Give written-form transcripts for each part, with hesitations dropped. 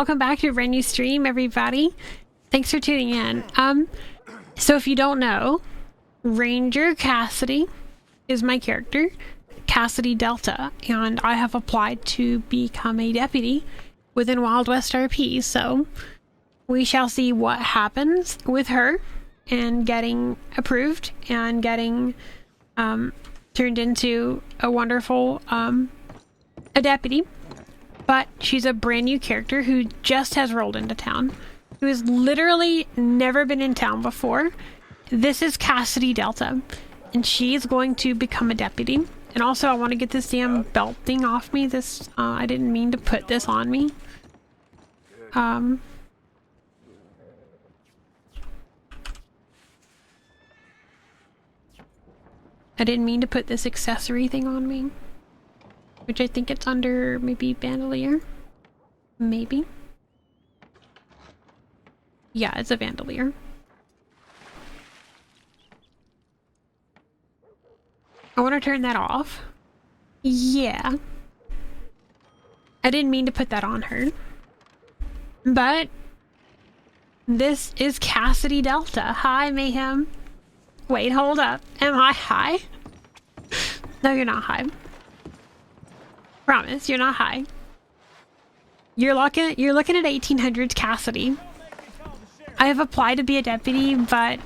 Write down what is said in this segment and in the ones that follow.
Welcome back to a brand new stream, everybody. Thanks for tuning in. So if you don't know, Ranger Cassidy is my character, Cassidy Delta, and I have applied to become a deputy within Wild West RP, so we shall see what happens with her and getting approved and getting turned into a wonderful a deputy. But she's a brand new character who just has rolled into town, who has literally never been in town before. This is Cassidy Delta, and she's going to become a deputy. And also, I want to get this damn belt thing off me. This, I didn't mean to put this on me. I didn't mean to put this accessory thing on me. Which I think it's under maybe bandolier? Maybe? Yeah, it's a bandolier. I want to turn that off. Yeah. I didn't mean to put that on her. But this is Cassidy Delta. Hi, Mayhem. Wait, hold up. Am I high? No, you're not high. Promise, you're not high. You're looking at 1800s Cassidy. I have applied to be a deputy, but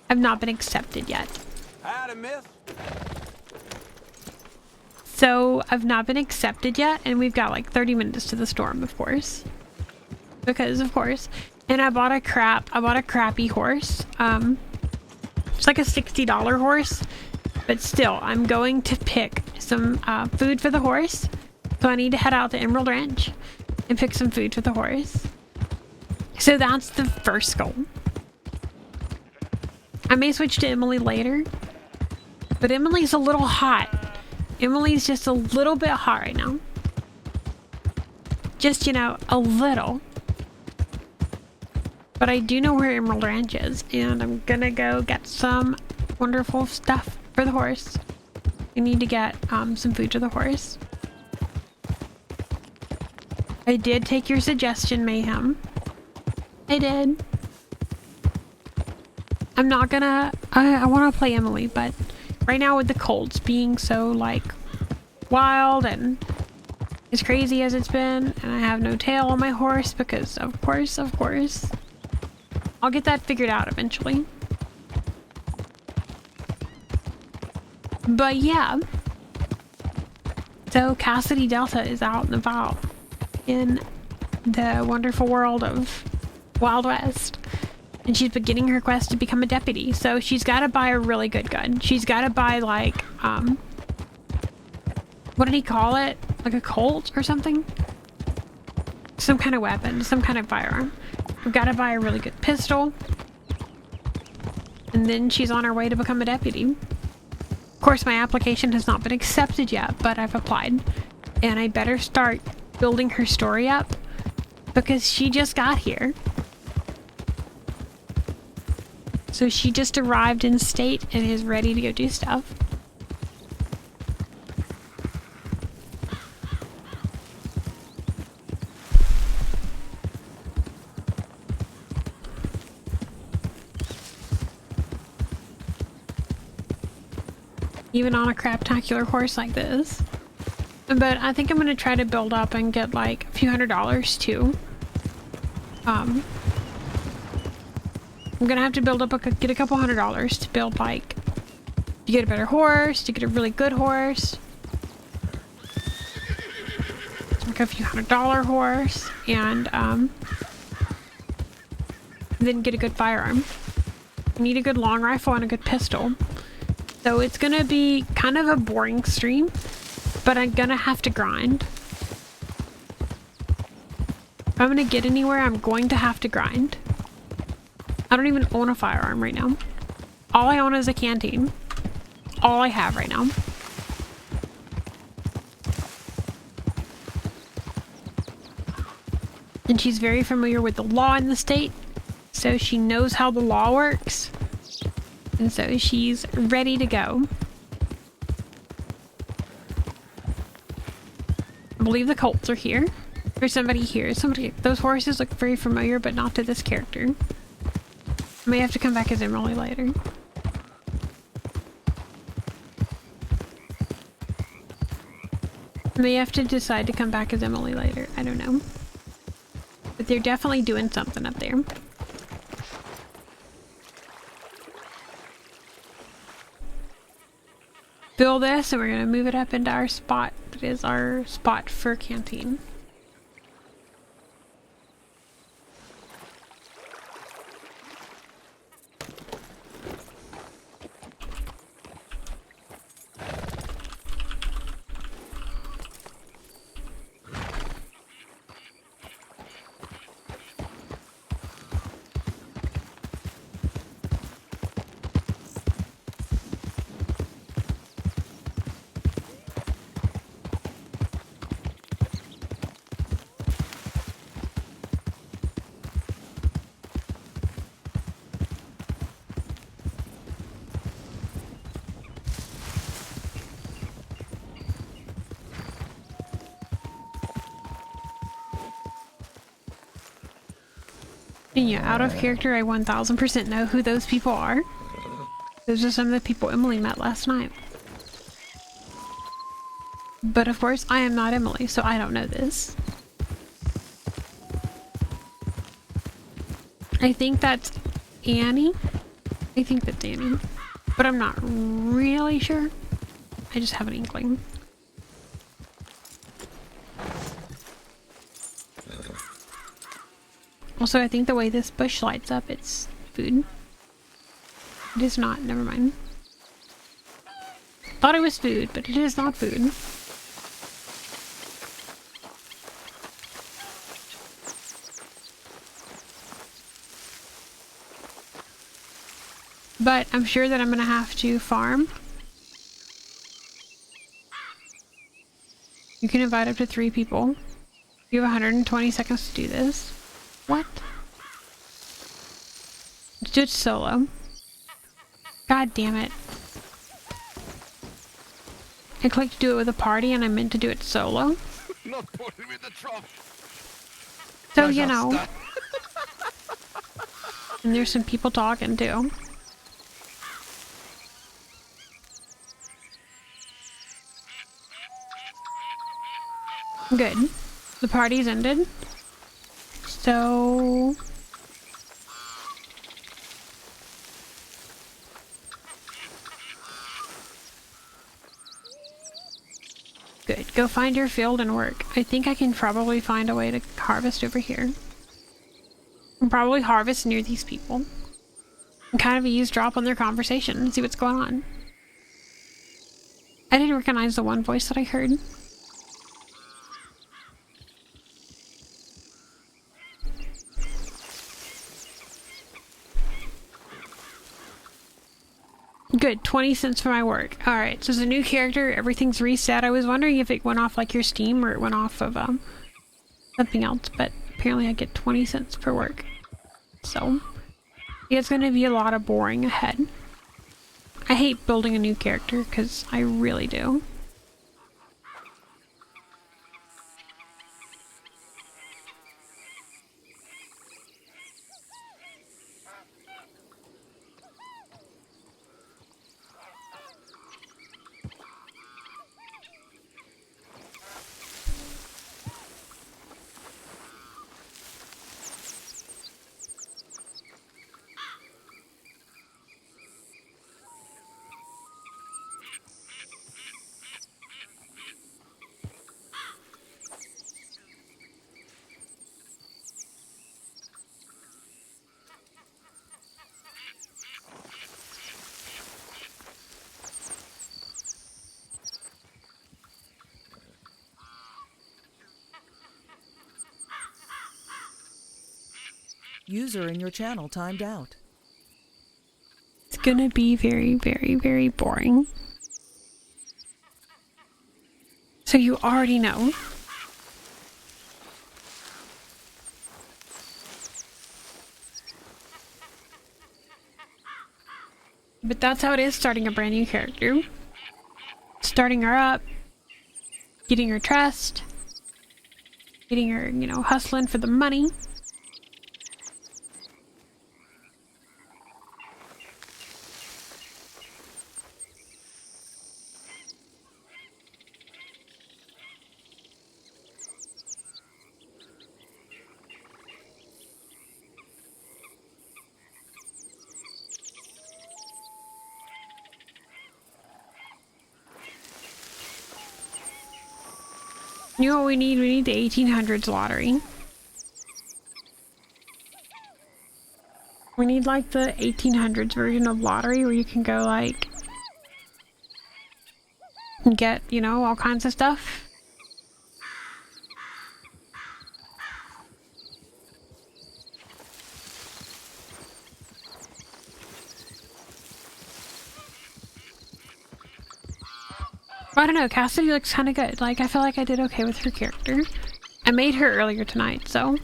I've not been accepted yet. So I've not been accepted yet, and we've got like 30 minutes to the storm, of course. Because of course. And I bought a crappy horse. It's like a $60 horse. But still, I'm going to pick some food for the horse. So I need to head out to Emerald Ranch and pick some food for the horse. So that's the first goal. I may switch to Emily later. But Emily's a little hot. Emily's just a little bit hot right now. Just, you know, a little. But I do know where Emerald Ranch is. And I'm gonna go get some wonderful stuff for the horse. We need to get some food to the horse. I did take your suggestion, Mayhem. I did. I'm not gonna... I want to play Emily, but right now with the colds being so, like, wild and as crazy as it's been, and I have no tail on my horse because, of course, I'll get that figured out eventually. But yeah, so Cassidy Delta is out and about in the wonderful world of Wild West, and she's beginning her quest to become a deputy. So she's got to buy a really good gun. She's got to buy like what did he call it? Like a Colt or something? Some kind of weapon, some kind of firearm. We've got to buy a really good pistol, and then she's on her way to become a deputy. Of course, my application has not been accepted yet, but I've applied. And I better start building her story up because she just got here. So she just arrived in state and is ready to go do stuff. Even on a craptacular horse like this. But I think I'm gonna try to build up and get like a few $100s too. I'm gonna have to build up get a couple $100s to build like to get a better horse, to get a really good horse. Like a few $100 horse and then get a good firearm. I need a good long rifle and a good pistol. So it's gonna be kind of a boring stream, but I'm gonna have to grind. If I'm gonna get anywhere, I'm going to have to grind. I don't even own a firearm right now. All I own is a canteen. All I have right now. And she's very familiar with the law in the state, so she knows how the law works. And so she's ready to go. I believe the Colts are here. For somebody here. Those horses look very familiar, but not to this character. I may have to come back as Emily later. I may have to decide to come back as Emily later. I don't know. But they're definitely doing something up there. Fill this and we're going to move it up into our spot. It is our spot for canteen. Yeah, out of character, I 1000% know who those people are. Those are some of the people Emily met last night. But of course, I am not Emily, so I don't know this. I think that's Annie. I think that's Annie. But I'm not really sure. I just have an inkling. Also, I think the way this bush lights up, it's food. It is not, never mind. Thought it was food, but it is not food. But I'm sure that I'm gonna have to farm. You can invite up to 3 people. You have 120 seconds to do this. What? Let's do it solo. God damn it. I clicked to do it with a party and I meant to do it solo. Not putting me in the trunk. So, you know. And there's some people talking too. Good. The party's ended. So... Good. Go find your field and work. I think I can probably find a way to harvest over here. And probably harvest near these people. And kind of eavesdrop on their conversation and see what's going on. I didn't recognize the one voice that I heard. Good, 20 cents for my work. Alright, so it's a new character, everything's reset. I was wondering if it went off like your Steam or it went off of something else, but apparently I get 20 cents per work. So, yeah, it's going to be a lot of boring ahead. I hate building a new character, because I really do. User in your channel timed out. It's gonna be very, very, very boring. So you already know. But that's how it is starting a brand new character. Starting her up, getting her trust, getting her, hustling for the money. You know what we need? We need the 1800s lottery. We need like the 1800s version of lottery where you can go like and get, all kinds of stuff. I don't know, Cassidy looks kind of good. Like, I feel like I did okay with her character. I made her earlier tonight, so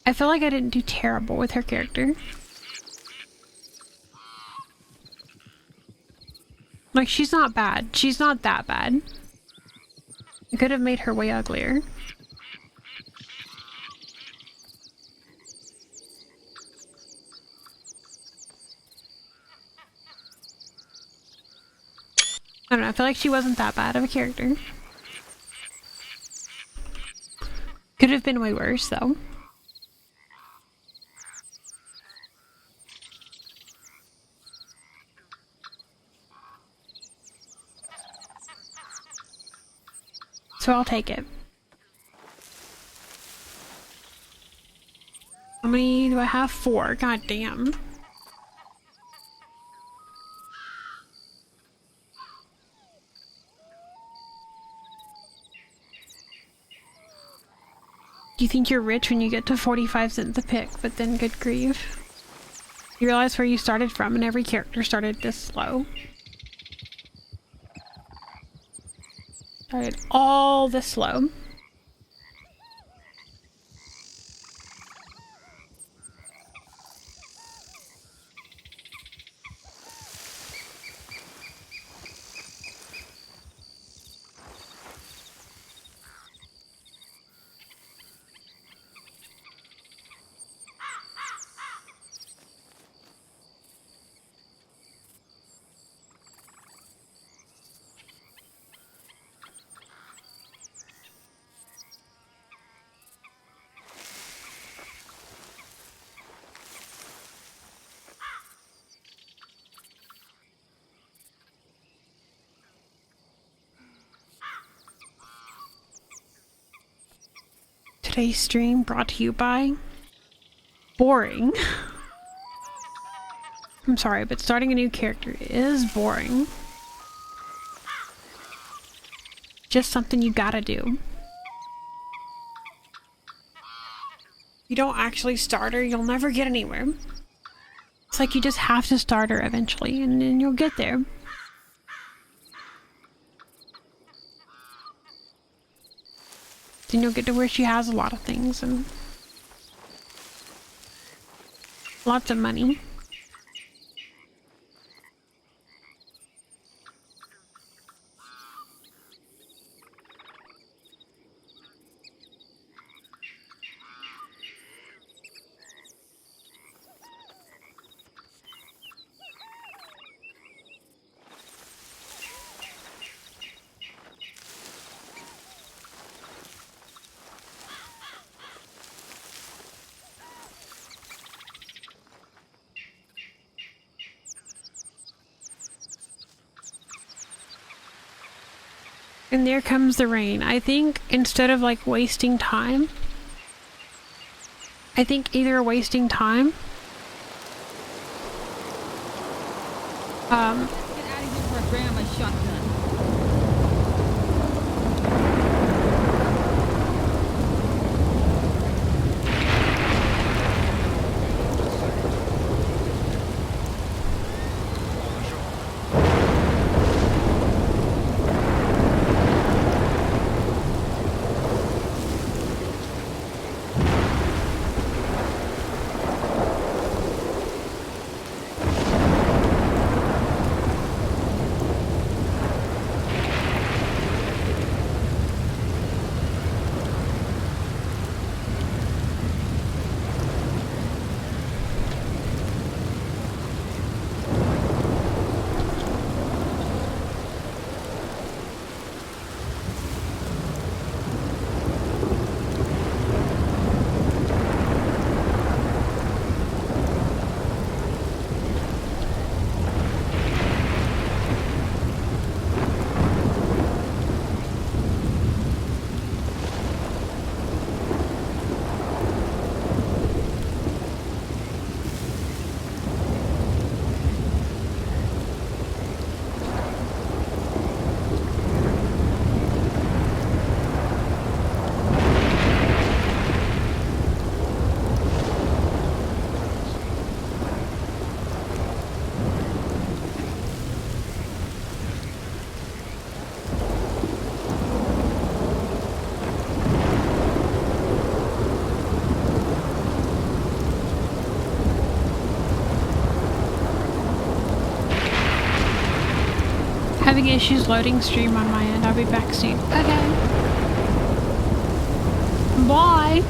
I feel like I didn't do terrible with her character. Like, she's not bad. She's not that bad. I could have made her way uglier. I don't know, I feel like she wasn't that bad of a character. Could have been way worse, though. So I'll take it. How many do I have? 4. God damn. You think you're rich when you get to 45 cents a pick, but then good grief. You realize where you started from and every character started this slow. Started all this slow. Today's stream brought to you by boring. I'm sorry, but starting a new character is boring. Just something you gotta do. If you don't actually start her, you'll never get anywhere. It's like you just have to start her eventually, and then you'll get there. Then you'll get to where she has a lot of things and lots of money. And there comes the rain. I think instead of like wasting time, I think either wasting time, Get out of here for a grandma's shotgun. having issues loading stream on my end. I'll be back soon. Okay. Bye.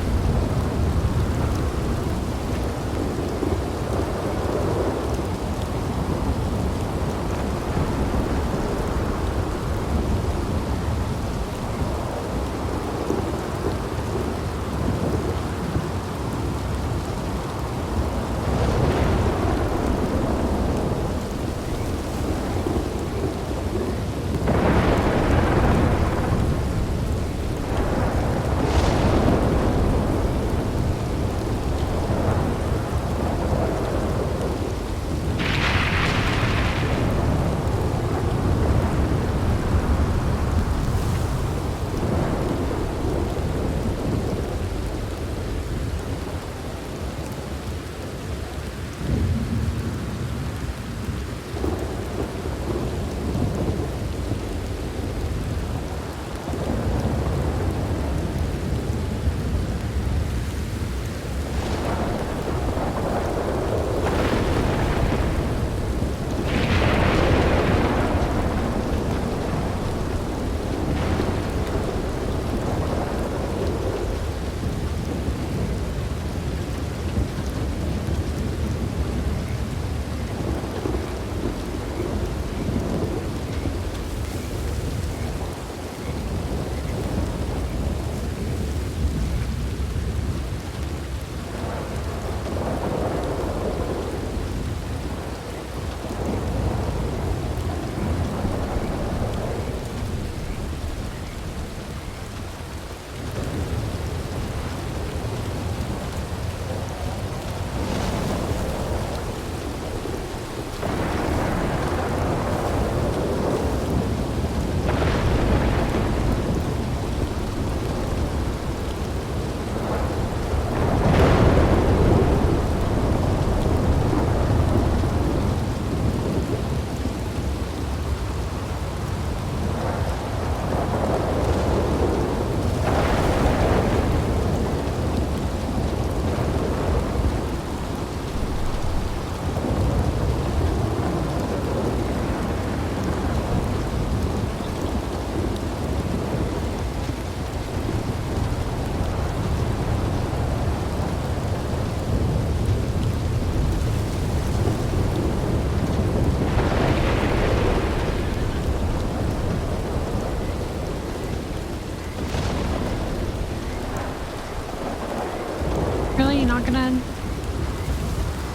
Really? You're not gonna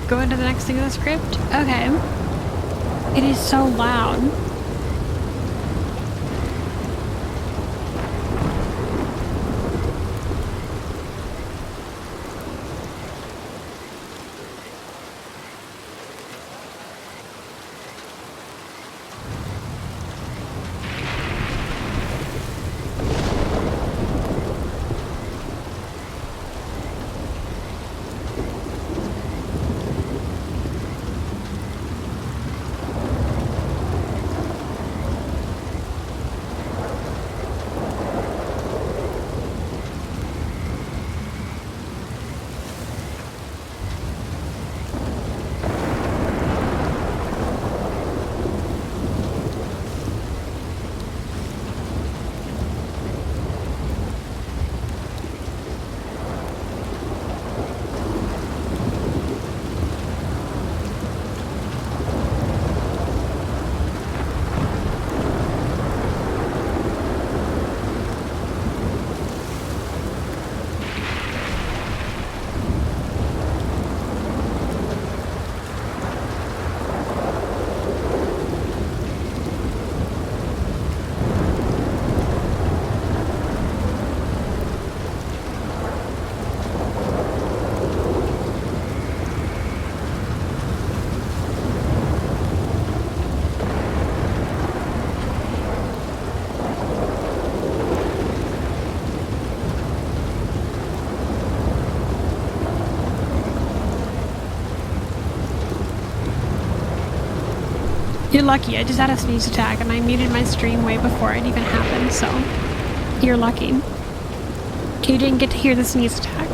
go into the next thing in the script? Okay. It is so loud. You're lucky. I just had a sneeze attack and I muted my stream way before it even happened, so you're lucky. You didn't get to hear the sneeze attack.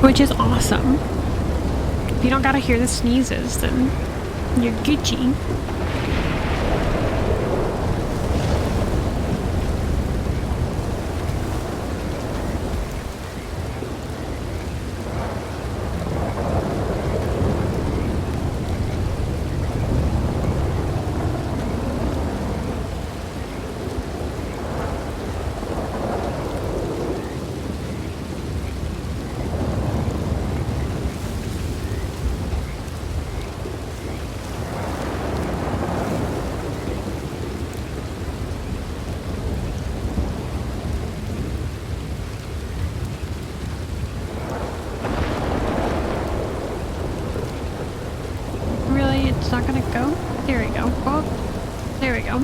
Which is awesome. If you don't gotta hear the sneezes, then You're Gucci. It's not gonna go? There we go. Oh, there we go.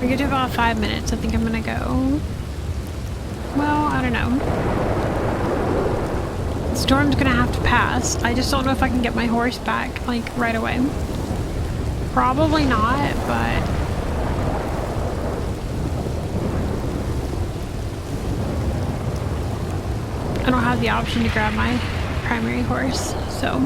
We get to about 5 minutes. I think I'm gonna go. Well, I don't know. The storm's gonna have to pass. I just don't know if I can get my horse back, like, right away. Probably not, but... I don't have the option to grab my primary horse, so...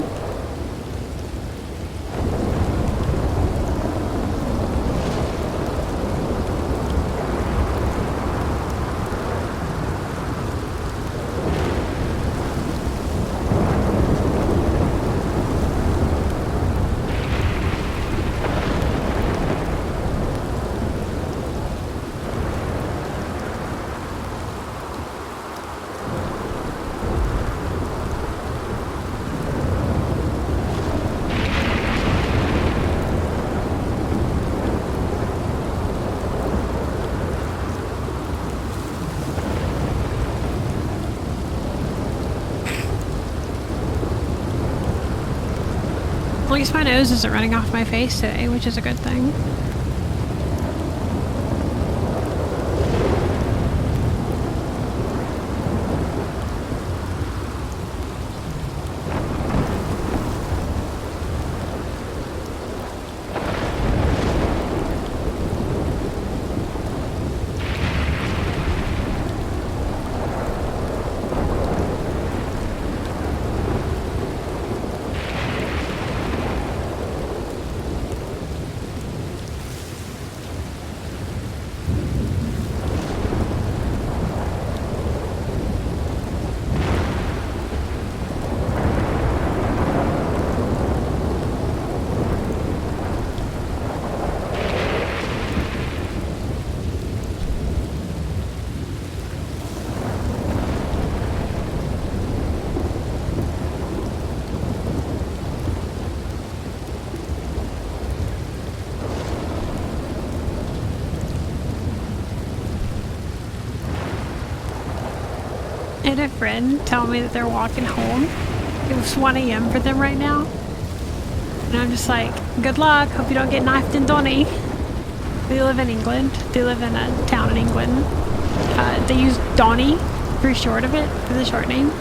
At least my nose isn't running off my face today, which is a good thing. I had a friend tell me that they're walking home. It was 1 a.m. for them right now. And I'm just like, good luck. Hope you don't get knifed in Donny. They live in England. They live in a town in England. They use Donny for short of it, for the short name.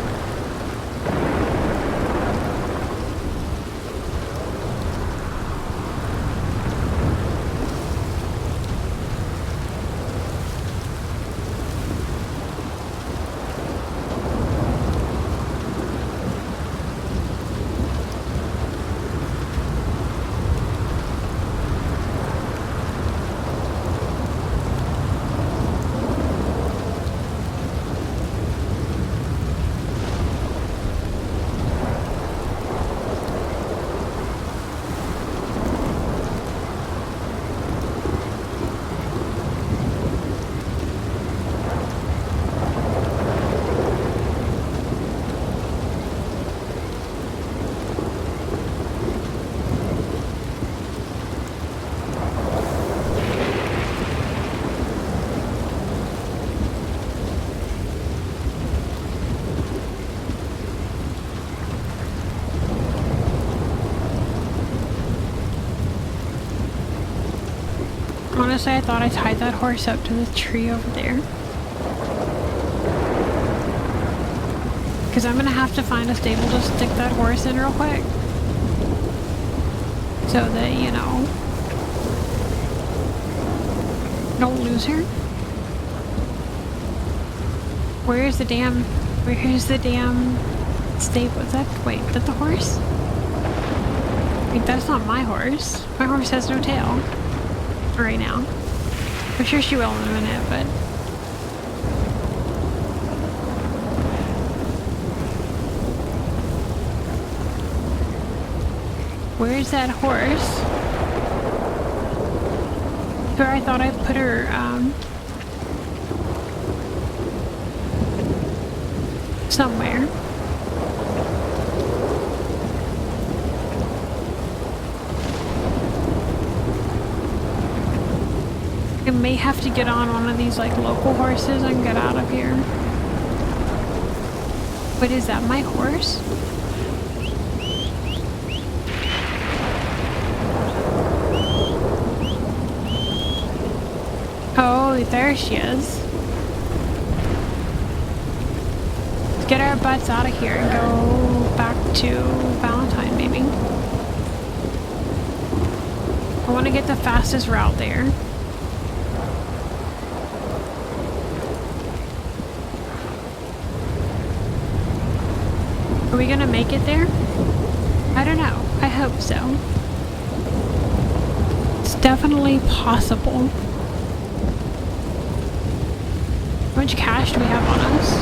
Honestly, I thought I tied that horse up to the tree over there. Because I'm going to have to find a stable to stick that horse in real quick. So that, you know, don't lose her. Where's the damn stable? Is that, wait, is that the horse? Wait, that's not my horse. My horse has no tail. Right now. I'm sure she will in a minute, but... Where's that horse? Where I thought I put her, somewhere. I may have to get on one of these like local horses and get out of here. But is that my horse? Oh, there she is. Let's get our butts out of here and go back to Valentine, maybe. I want to get the fastest route there. Are we gonna make it there? I don't know. I hope so. It's definitely possible. How much cash do we have on us?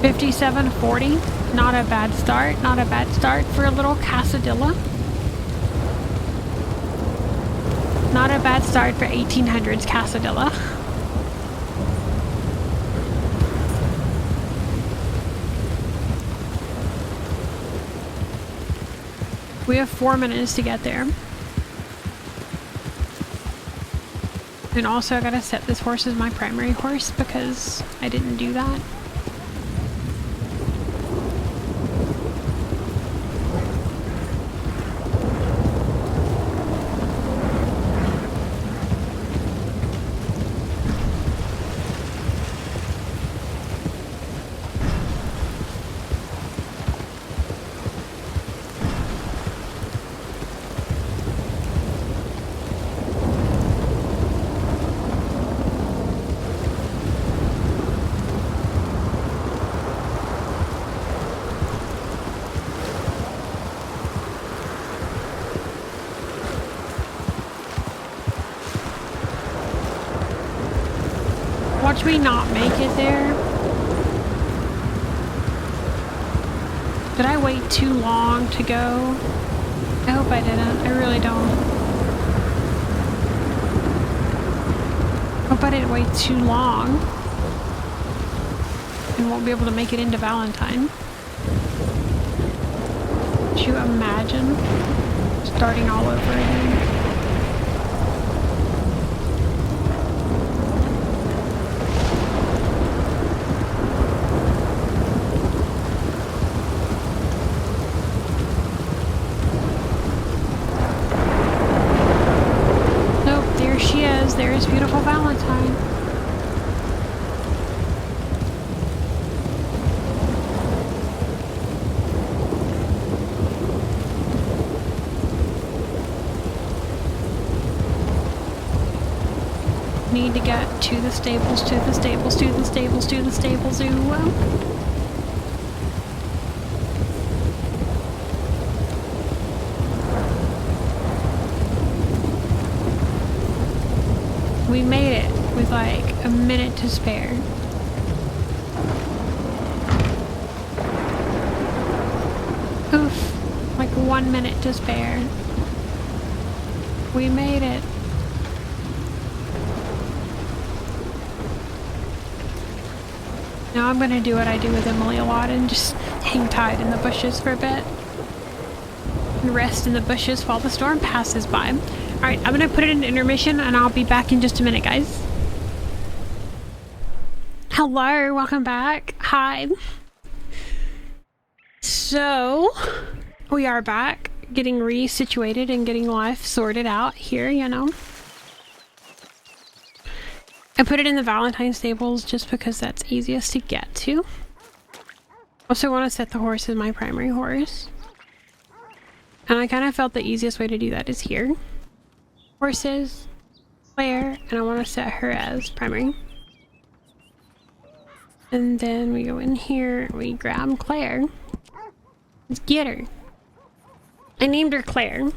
57.40. Not a bad start. Not a bad start for a little Casadilla. Not a bad start for 1800s Casadilla. We have 4 minutes to get there. And also I gotta set this horse as my primary horse because I didn't do that. Watch me not make it there. Did I wait too long to go? I hope I didn't. I really don't. Hope I didn't wait too long. And won't be able to make it into Valentine. Could you imagine starting all over again? need to get to the stables, to the stables, to the stables, to the stables. Ooh, well. We made it with like a minute to spare. Oof, like 1 minute to spare. We made it. Now I'm gonna do what I do with Emily a lot and just hang tight in the bushes for a bit. And rest in the bushes while the storm passes by. Alright, I'm gonna put it in intermission and I'll be back in just a minute, guys. Hello, welcome back. Hi. So, we are back, getting resituated and getting life sorted out here, you know. I put it in the Valentine stables just because that's easiest to get to. Also want to set the horse as my primary horse. And I kind of felt the easiest way to do that is here. Horses, Claire, and I want to set her as primary. And then we go in here, we grab Claire. Let's get her. I named her Claire.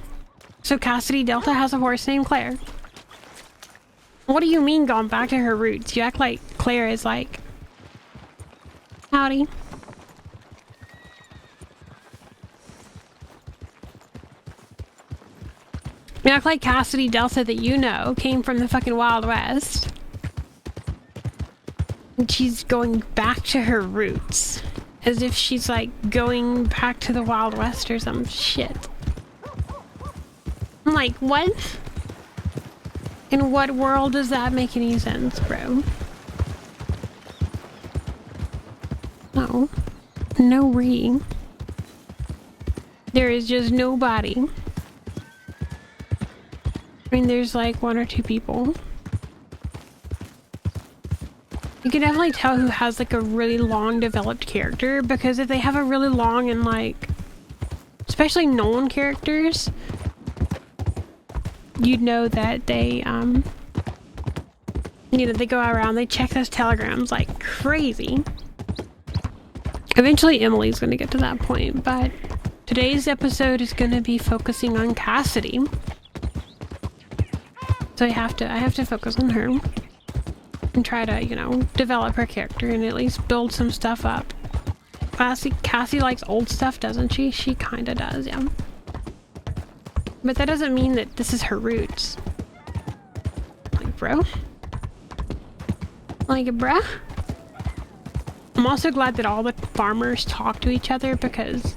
So Cassidy Delta has a horse named Claire. What do you mean going back to her roots? You act like Claire is like... Howdy. You act like Cassidy Delta that you know came from the fucking Wild West. And she's going back to her roots. As if she's like going back to the Wild West or some shit. I'm like, what? In what world does that make any sense, bro? No. No re. There is just nobody. I mean, there's like 1 or 2 people. You can definitely tell who has like a really long developed character, because if they have a really long and like, especially known characters, you'd know that they, you know, they go around, they check those telegrams like crazy. Eventually Emily's gonna get to that point, but today's episode is gonna be focusing on Cassidy. So I have to focus on her. And try to, you know, develop her character and at least build some stuff up. Cassie likes old stuff, doesn't she? She kinda does, yeah. But that doesn't mean that this is her roots. Like, bro? Like, bruh? I'm also glad that all the farmers talk to each other, because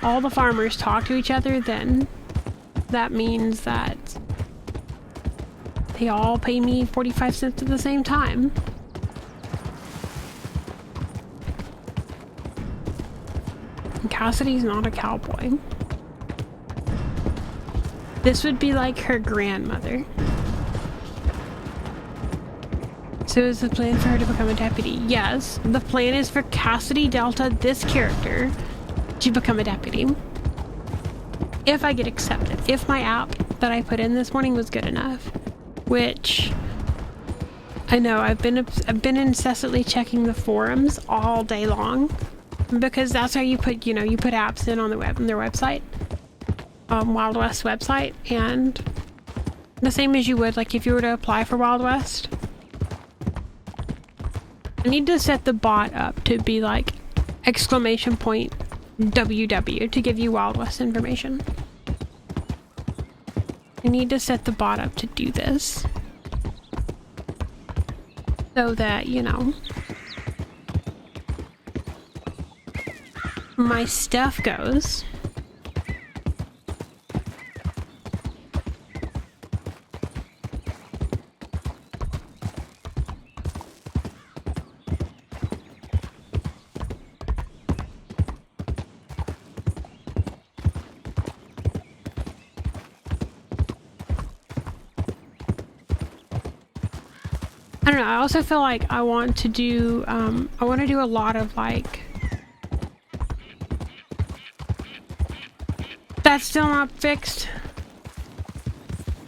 all the farmers talk to each other, then that means that they all pay me 45 cents at the same time. And Cassidy's not a cowboy. This would be like her grandmother. So is the plan for her to become a deputy? Yes, the plan is for Cassidy Delta, this character, to become a deputy. If I get accepted. If my app that I put in this morning was good enough. Which I know I've been incessantly checking the forums all day long, because that's how you put, you know, you put apps in on the web, on their website, Wild West website, and the same as you would like if you were to apply for Wild West. I need to set the bot up to be like !WW to give you Wild West information. I need to set the bot up to do this. So that, you know, my stuff goes. I don't know, I also feel like I want to do a lot of like... That's still not fixed.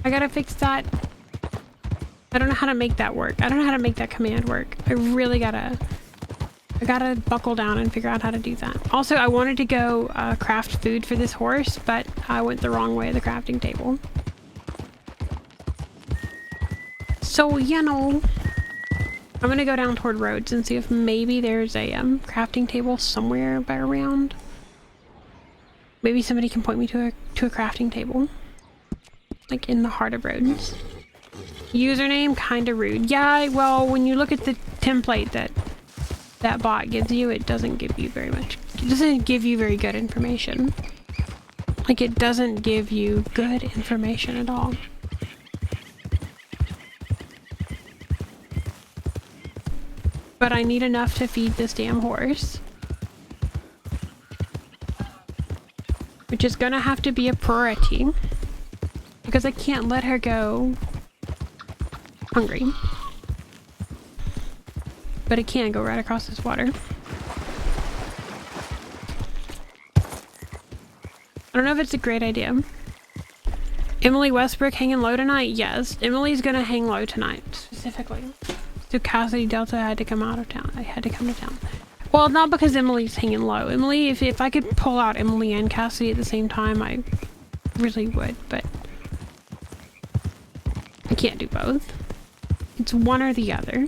I gotta fix that. I don't know how to make that work. I don't know how to make that command work. I really gotta buckle down and figure out how to do that. Also, I wanted to go craft food for this horse, but I went the wrong way of the crafting table. So, you know, I'm gonna go down toward roads and see if maybe there's a crafting table somewhere by around. Maybe somebody can point me to a crafting table. Like in the heart of roads. Username, kinda rude. Yeah, well, when you look at the template that bot gives you, it doesn't give you very much. It doesn't give you very good information. Like, it doesn't give you good information at all. But I need enough to feed this damn horse. Which is gonna have to be a priority. Because I can't let her go hungry. But it can go right across this water. I don't know if it's a great idea. Emily Westbrook hanging low tonight? Yes. Emily's gonna hang low tonight, specifically. So Cassidy Delta had to come out of town. I had to come to town. Well, not because Emily's hanging low. Emily, if I could pull out Emily and Cassidy at the same time, I really would, but I can't do both. It's one or the other.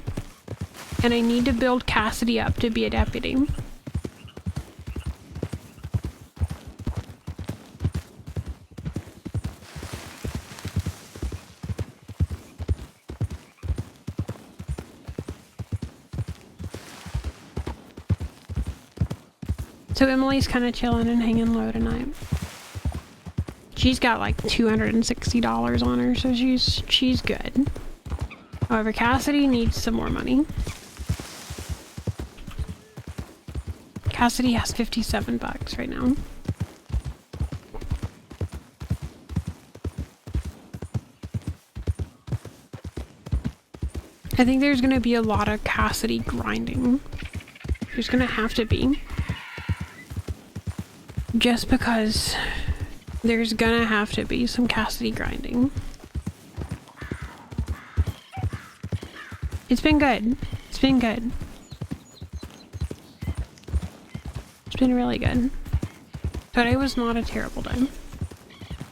And I need to build Cassidy up to be a deputy. So Emily's kind of chilling and hanging low tonight. She's got like $260 on her, so she's good. However, Cassidy needs some more money. Cassidy has 57 bucks right now. I think there's gonna be a lot of Cassidy grinding. There's gonna have to be. Just because there's gonna have to be some Cassidy grinding. It's been good. It's been good. It's been really good. Today was not a terrible day.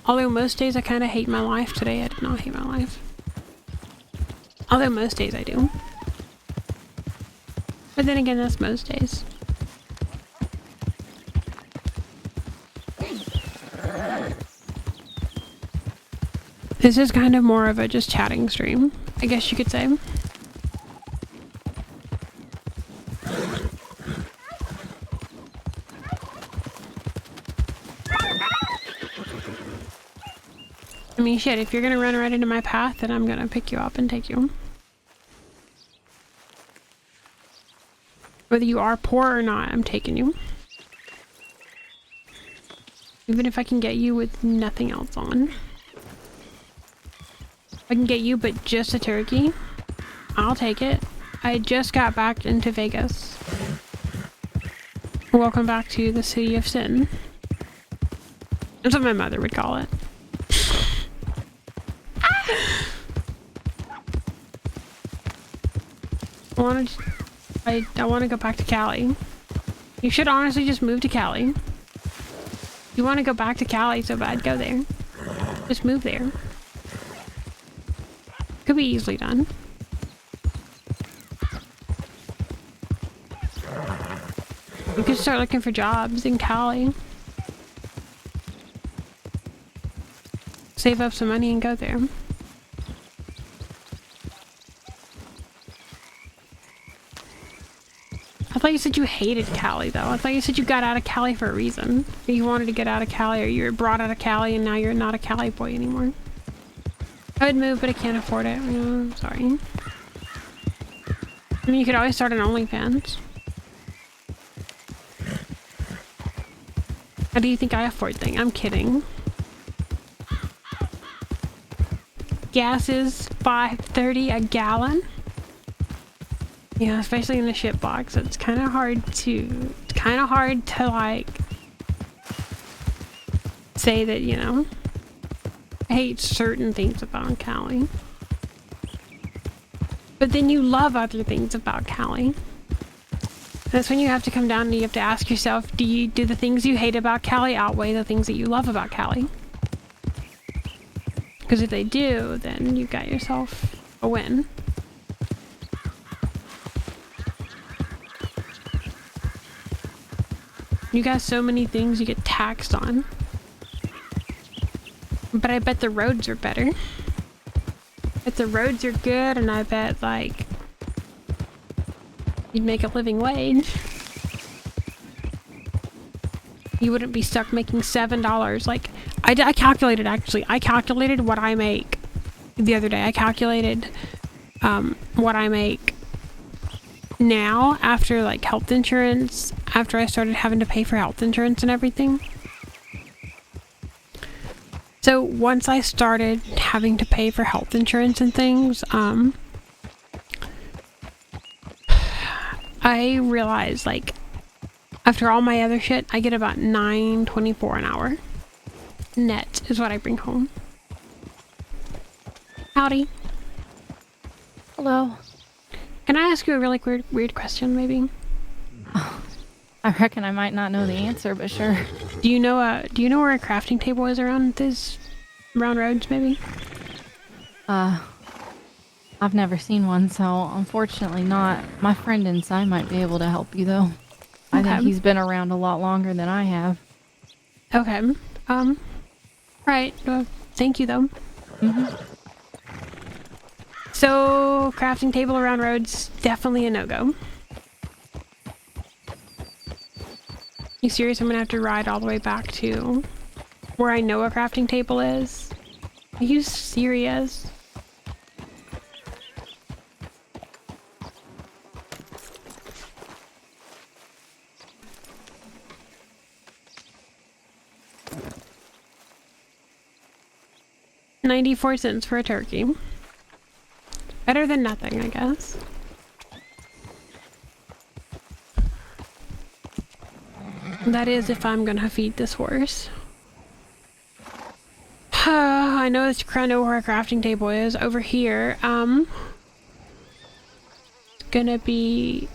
Although most days I kind of hate my life, today I did not hate my life. Although most days I do. But then again, that's most days. This is kind of more of a just chatting stream, I guess you could say. I mean, shit, if you're gonna run right into my path, then I'm gonna pick you up and take you. Whether you are poor or not, I'm taking you. Even if I can get you with nothing else on. I can get you, but just a turkey. I'll take it. I just got back into Vegas. Welcome back to the city of sin. That's what my mother would call it. I want to go back to Cali. You should honestly just move to Cali. You want to go back to Cali so bad, go there. Just move there. Could be easily done. You could start looking for jobs in Cali. Save up some money and go there. I thought you said you hated Cali though. I thought you said you got out of Cali for a reason. You wanted to get out of Cali, or you were brought out of Cali and now you're not a Cali boy anymore. I would move, but I can't afford it. I'm sorry. I mean, you could always start an OnlyFans. How do you think I afford things? I'm kidding. Gas is $5.30 a gallon. Yeah, especially in the ship box. It's kind of hard to like say that, you know, I hate certain things about Cali. But then you love other things about Callie. That's when you have to come down and you have to ask yourself, do the things you hate about Callie outweigh the things that you love about Callie? Because if they do, then you got yourself a win. You got so many things you get taxed on. But I bet the roads are better. If the roads are good, and I bet, like, you'd make a living wage. You wouldn't be stuck making $7. Like, I calculated, actually. I calculated what I make the other day. I calculated what I make now after, like, health insurance, after I started having to pay for health insurance and everything. So once I started having to pay for health insurance and things, I realized, like, after all my other shit, I get about $9.24 an hour. Net is what I bring home. Howdy. Hello. Can I ask you a really weird question, maybe? I reckon I might not know the answer, but sure. Do you know where a crafting table is around roads, maybe? I've never seen one, so unfortunately not. My friend inside might be able to help you, though. I think he's been around a lot longer than I have. Okay. Right. Thank you, though. So, crafting table around roads, definitely a no-go. You serious? I'm gonna have to ride all the way back to where I know a crafting table is? Are you serious? $0.94 for a turkey. Better than nothing, I guess. That is if I'm gonna feed this horse. I know it's know where a crafting table is. Over here, it's gonna be,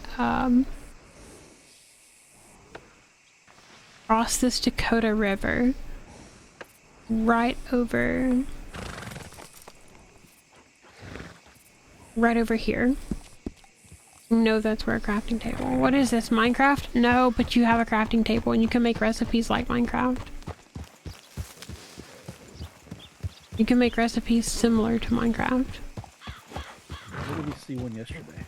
across this Dakota River. Right over here. No, that's where a crafting table. What is this, Minecraft? No, but you have a crafting table and you can make recipes like Minecraft. You can make recipes similar to Minecraft. Where did we see one yesterday?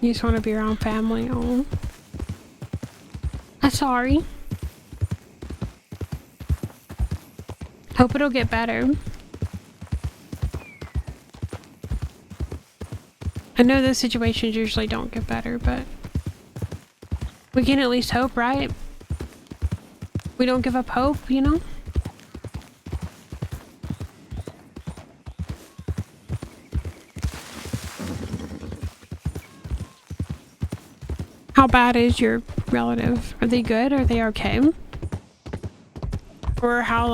You just want to be around family. Oh, I'm sorry. Hope it'll get better. I know those situations usually don't get better, but we can at least hope, right? We don't give up hope, you know? How bad is your relative? Are they good? Are they okay? Or how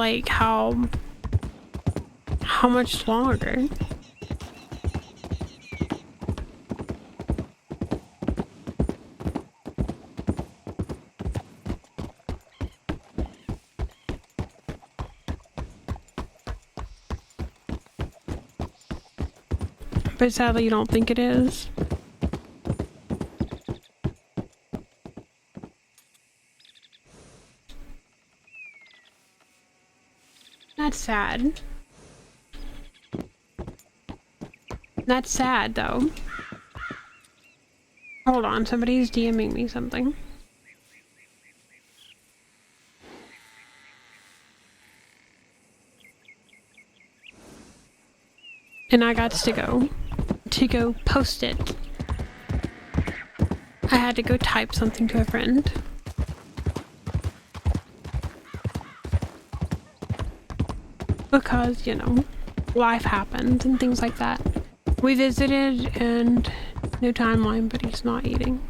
much longer? But sadly, you don't think it is. That's sad. That's sad, though. Hold on, somebody's DMing me something. And I got to go post it. I had to go type something to a friend. Because, you know, life happens and things like that. We visited and no timeline, but he's not eating.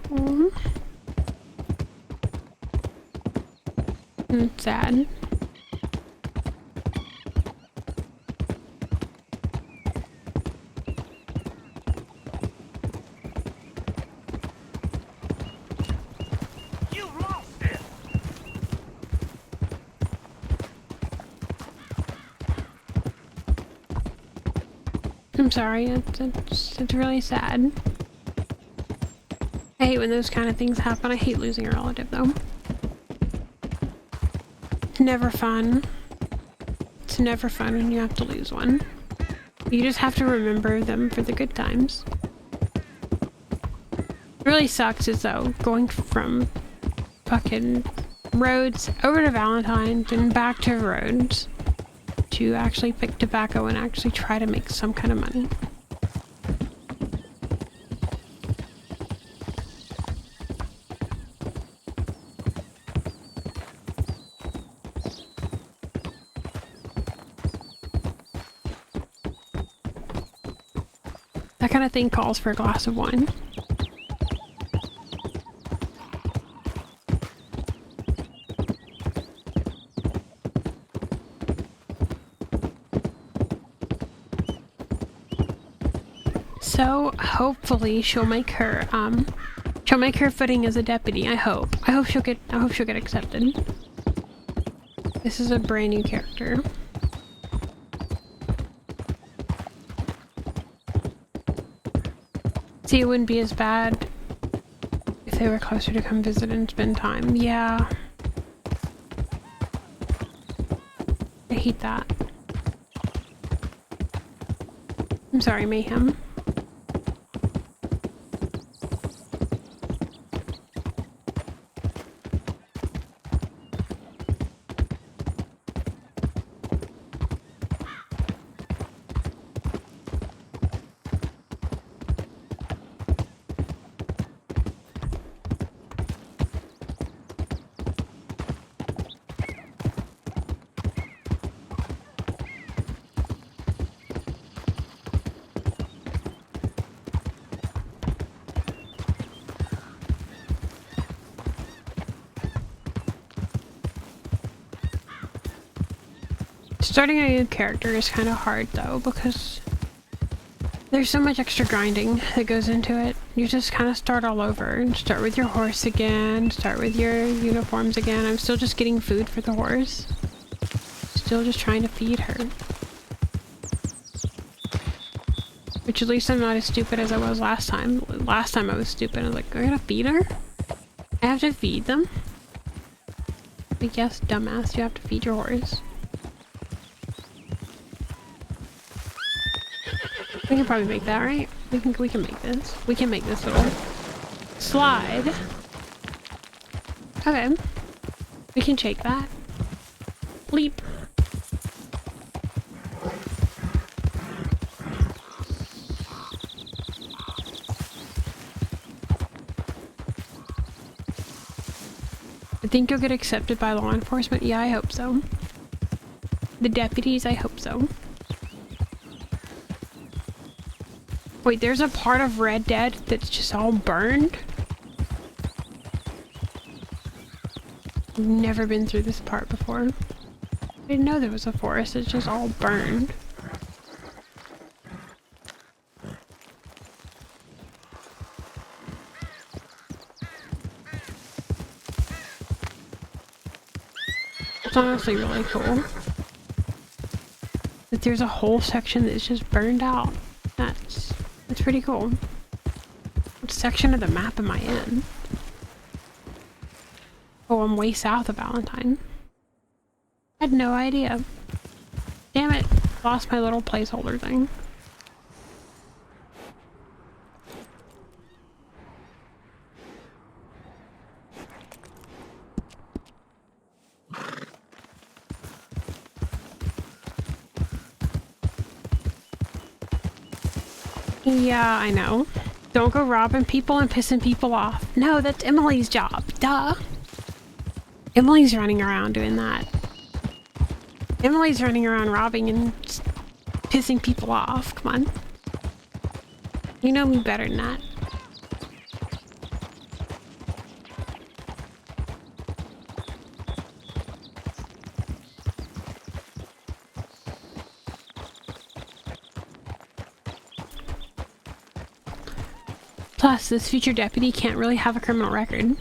It's sad. I'm sorry, it's really sad. I hate when those kind of things happen. I hate losing a relative, though. It's never fun. It's never fun when you have to lose one. You just have to remember them for the good times. What really sucks is, though, going from fucking Rhodes over to Valentine's and back to Rhodes to actually pick tobacco and actually try to make some kind of money. That kind of thing calls for a glass of wine. So hopefully she'll make her footing as a deputy. I hope she'll get accepted. This is a brand new character. See, it wouldn't be as bad if they were closer to come visit and spend time. Yeah. I hate that. I'm sorry, Mayhem. Starting a new character is kind of hard though, because there's so much extra grinding that goes into it. You just kind of start all over and start with your horse again, start with your uniforms again. I'm still just getting food for the horse. Still just trying to feed her. Which at least I'm not as stupid as I was last time. Last time I was stupid. I was like, I gotta feed her? I have to feed them? Like, yes, dumbass, you have to feed your horse. We can probably make that, right? We can make this. We can make this little slide. Okay. We can shake that. Leap. I think you'll get accepted by law enforcement. Yeah, I hope so. The deputies, I hope so. Wait, there's a part of Red Dead that's just all burned? I've never been through this part before. I didn't know there was a forest, it's just all burned. It's honestly really cool. That there's a whole section that's just burned out. That's pretty cool. What section of the map am I in? Oh, I'm way south of Valentine. I had no idea. Damn it. Lost my little placeholder thing. Yeah, I know. Don't go robbing people and pissing people off. No, that's Emily's job. Duh. Emily's running around doing that. Emily's running around robbing and pissing people off. Come on. You know me better than that. Plus, this future deputy can't really have a criminal record.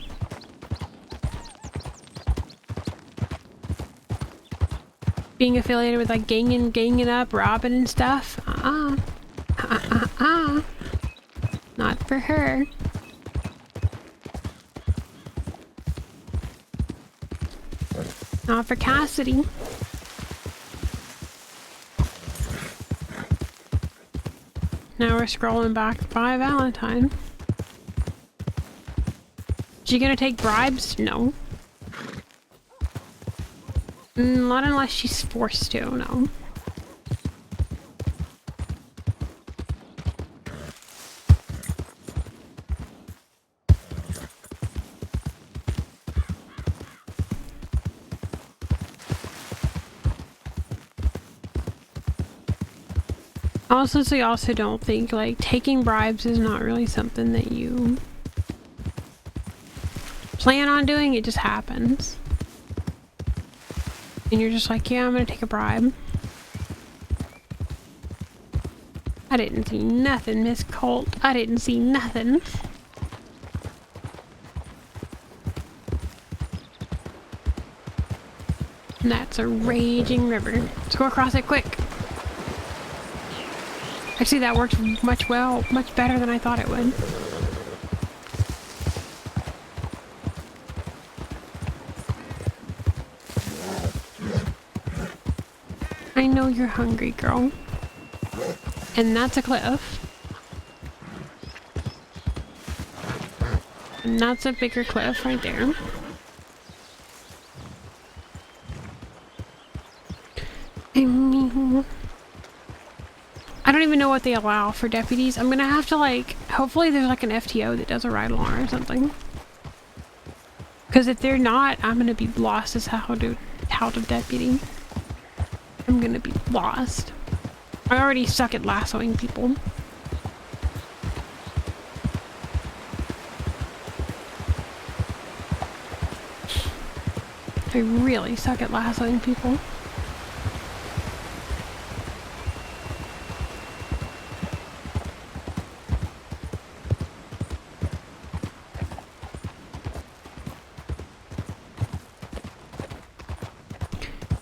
Being affiliated with like ganging up, robbing and stuff. Not for her. Not for Cassidy. Now we're scrolling back by Valentine. Is she gonna take bribes? No. Not unless she's forced to, no. Also, so you also don't think, like, taking bribes is not really something that you plan on doing, it just happens. And you're just like, yeah, I'm gonna take a bribe. I didn't see nothing, Miss Colt. I didn't see nothing. And that's a raging river. Let's go across it quick. Actually, that works much better than I thought it would. I know you're hungry, girl. And that's a cliff. And that's a bigger cliff right there. I mean, I don't even know what they allow for deputies. I'm gonna have to, like, hopefully there's like an FTO that does a ride along or something. Because if they're not, I'm gonna be lost as how to deputy. I'm gonna be lost. I already suck at lassoing people. I really suck at lassoing people.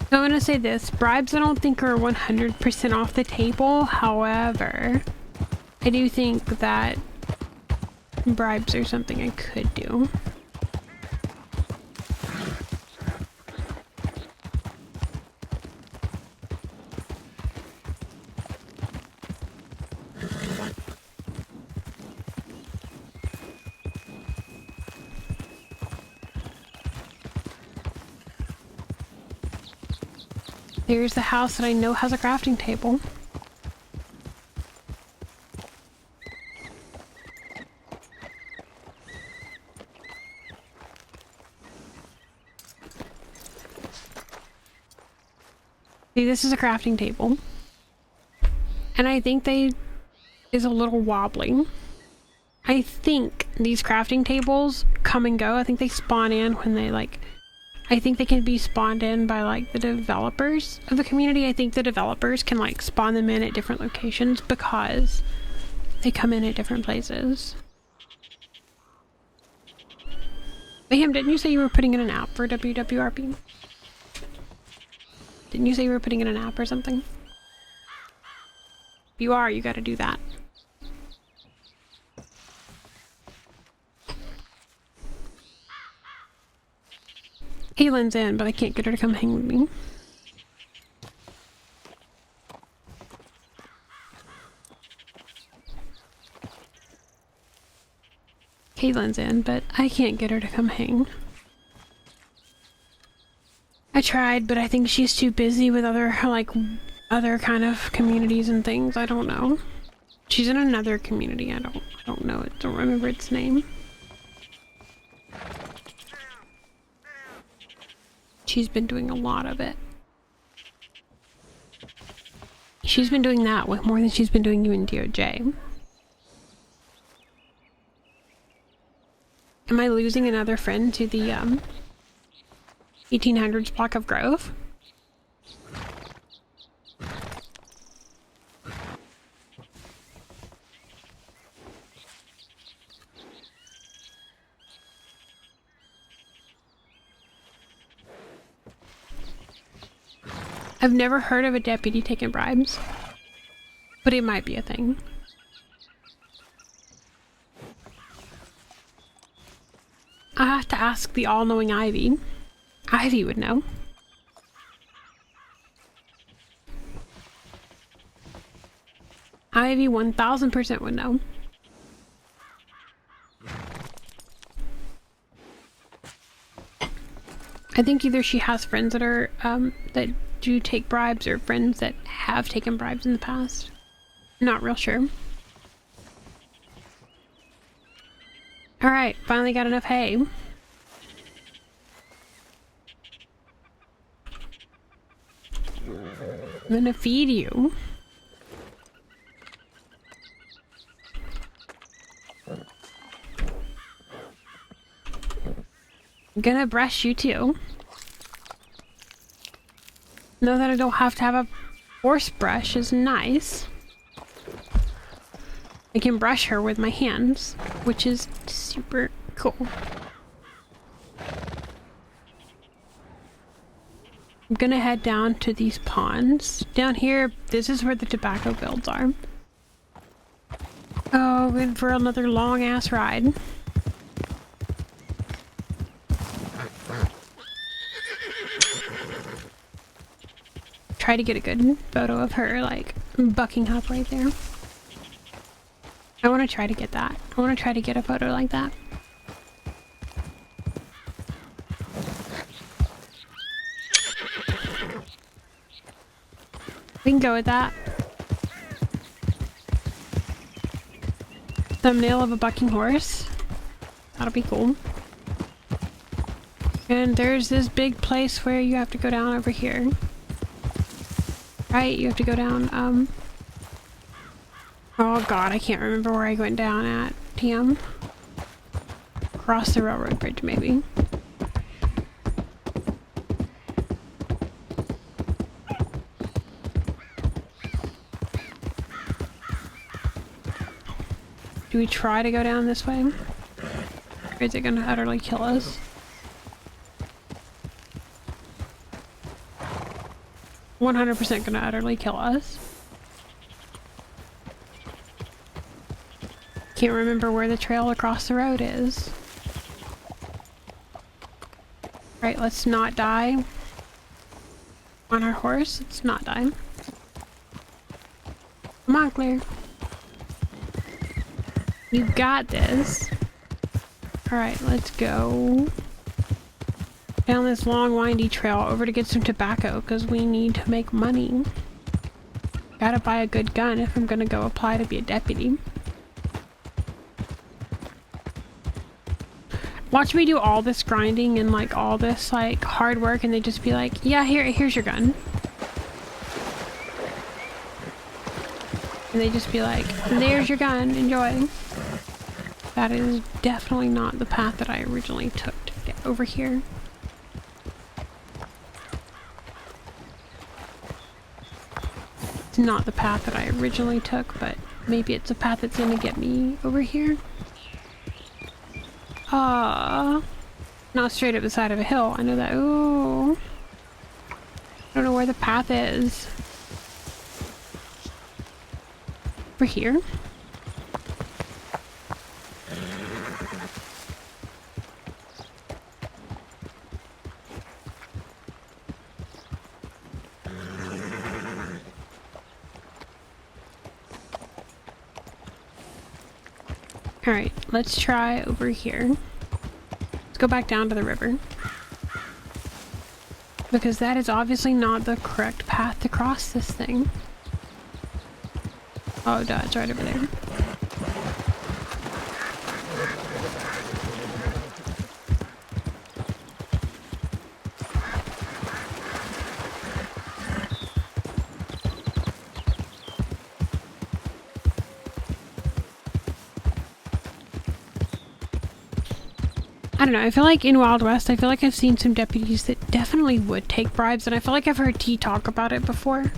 So I'm gonna say this, bribes I don't think are 100% off the table. However, I do think that bribes are something I could do. There's the house that I know has a crafting table. See, this is a crafting table. And I think is a little wobbly. I think these crafting tables come and go. I think they spawn in when they I think they can be spawned in by like the developers of the community. I think the developers can like spawn them in at different locations because they come in at different places. Mayhem, didn't you say you were putting in an app for WWRP? Didn't you say you were putting in an app or something? If you are, you gotta do that. Kaylin's in, but I can't get her to come hang with me. Kaylin's in, but I can't get her to come hang. I tried, but I think she's too busy with other kind of communities and things. I don't know. She's in another community. I don't know it. Don't remember its name. She's been doing a lot of it. She's been doing that with more than she's been doing you in DOJ. Am I losing another friend to the 1800s block of Grove? I've never heard of a deputy taking bribes, but it might be a thing. I have to ask the all-knowing Ivy. Ivy would know. Ivy 1000% would know. I think either she has friends that are that do take bribes or friends that have taken bribes in the past. Not real sure. Alright, finally got enough hay. I'm gonna feed you. I'm gonna brush you too. Know that I don't have to have a horse brush is nice. I can brush her with my hands, which is super cool. I'm gonna head down to these ponds. Down here, this is where the tobacco fields are. Oh, in for another long ass ride. Try to get a good photo of her, like, bucking up right there. I want to try to get that. I want to try to get a photo like that. We can go with that. Thumbnail of a bucking horse. That'll be cool. And there's this big place where you have to go down over here. Right, you have to go down, oh god, I can't remember where I went down at. Damn. Across the railroad bridge, maybe. Do we try to go down this way? Or is it gonna utterly kill us? 100% gonna utterly kill us. Can't remember where the trail across the road is. Right, let's not die. On our horse, let's not die. Come on, Claire. You got this. Alright, let's go down this long windy trail over to get some tobacco because we need to make money. Gotta buy a good gun if I'm gonna go apply to be a deputy. Watch me do all this grinding and like all this like hard work and they just be like, yeah, here's your gun. And they just be like, there's your gun, enjoy. That is definitely not the path that I originally took to get over here. It's not the path that I originally took, but maybe it's a path that's gonna get me over here. Not straight up the side of a hill. I know that. Ooh. I don't know where the path is. Over here. Alright, let's try over here. Let's go back down to the river. Because that is obviously not the correct path to cross this thing. Oh, duh, it's right over there. I don't know, I feel like in Wild West, I feel like I've seen some deputies that definitely would take bribes, and I feel like I've heard T talk about it before.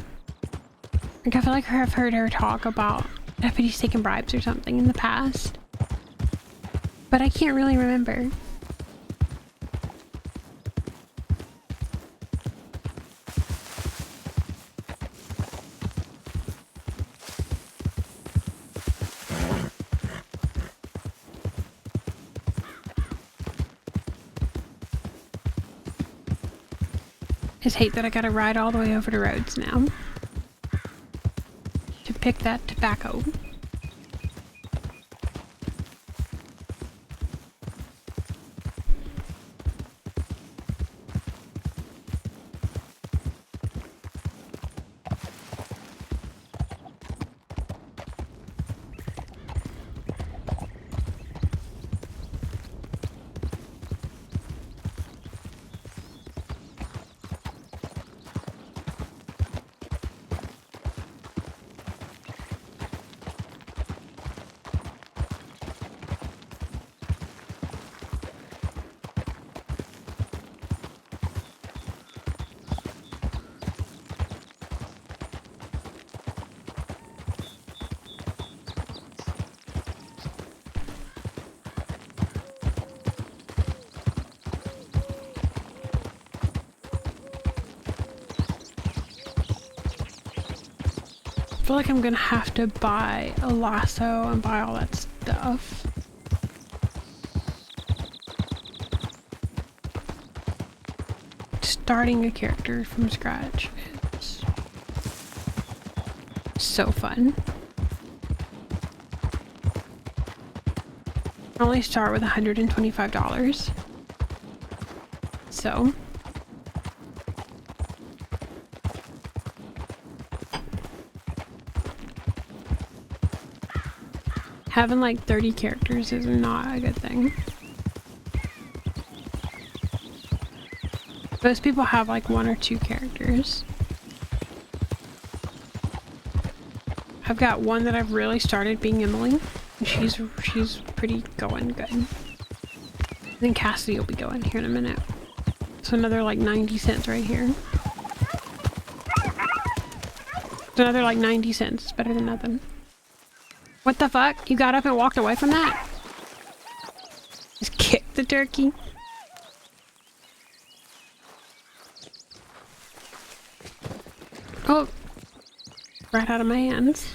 Like, I feel like I've heard her talk about deputies taking bribes or something in the past. But I can't really remember. Just hate that I gotta ride all the way over to Rhodes now to pick that tobacco. I feel like I'm gonna have to buy a lasso and buy all that stuff. Starting a character from scratch is so fun. I only start with $125. So having like 30 characters is not a good thing. Most people have like 1 or 2 characters. I've got one that I've really started being Emily. She's pretty going good. I think Cassidy will be going here in a minute. So another like 90 cents right here. So another like 90 cents. It's better than nothing. What the fuck? You got up and walked away from that? Just kicked the turkey. Oh. Right out of my hands.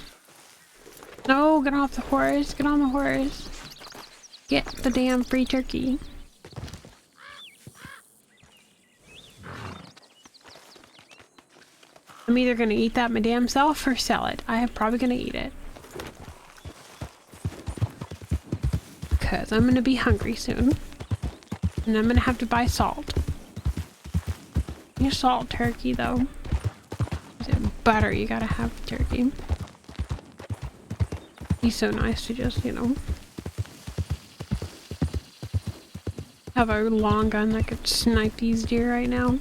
No, get off the horse. Get on the horse. Get the damn free turkey. I'm either gonna eat that my damn self or sell it. I am probably gonna eat it. Because I'm gonna be hungry soon. And I'm gonna have to buy salt. Your salt turkey though. Is it butter? You gotta have turkey. He's so nice to just, you know, have a long gun that could snipe these deer right now.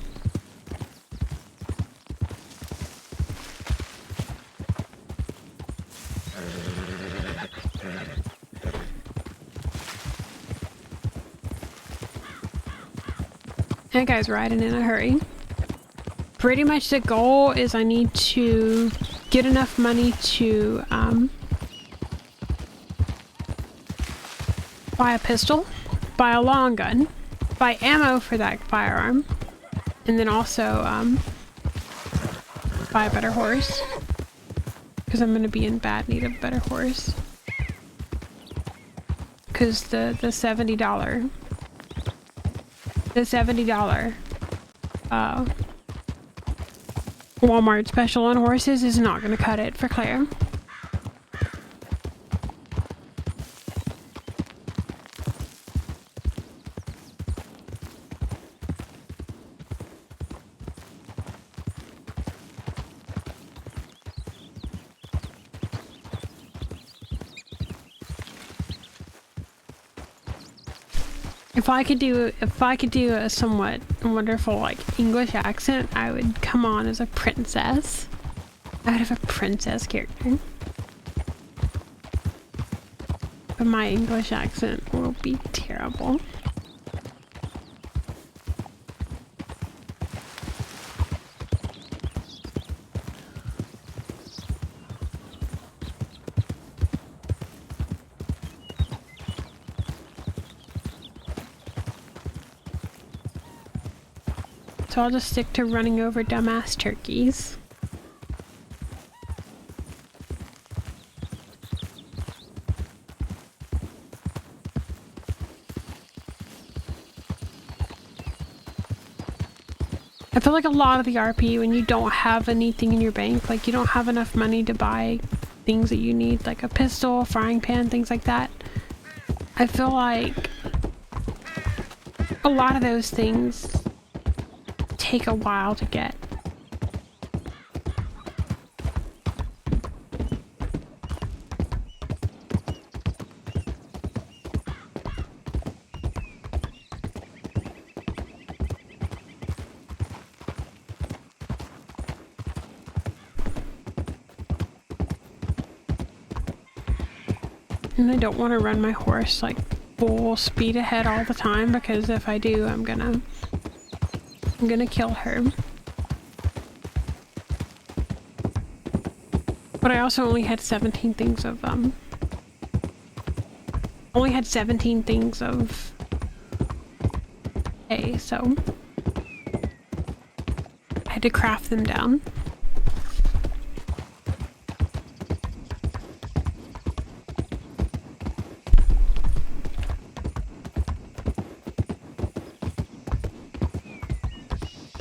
That guy's riding in a hurry. Pretty much the goal is I need to get enough money to buy a pistol, buy a long gun, buy ammo for that firearm, and then also buy a better horse. Because I'm going to be in bad need of a better horse. Because the $70 Walmart special on horses is not going to cut it for Claire. If I could do a somewhat wonderful like English accent, I would come on as a princess. I would have a princess character. But my English accent will be terrible. So I'll just stick to running over dumbass turkeys. I feel like a lot of the RP, when you don't have anything in your bank, like you don't have enough money to buy things that you need, like a pistol, a frying pan, things like that. I feel like a lot of those things take a while to get. And I don't want to run my horse like full speed ahead all the time, because if I do, I'm gonna kill her. But I also only had 17 things of hay, so I had to craft them down.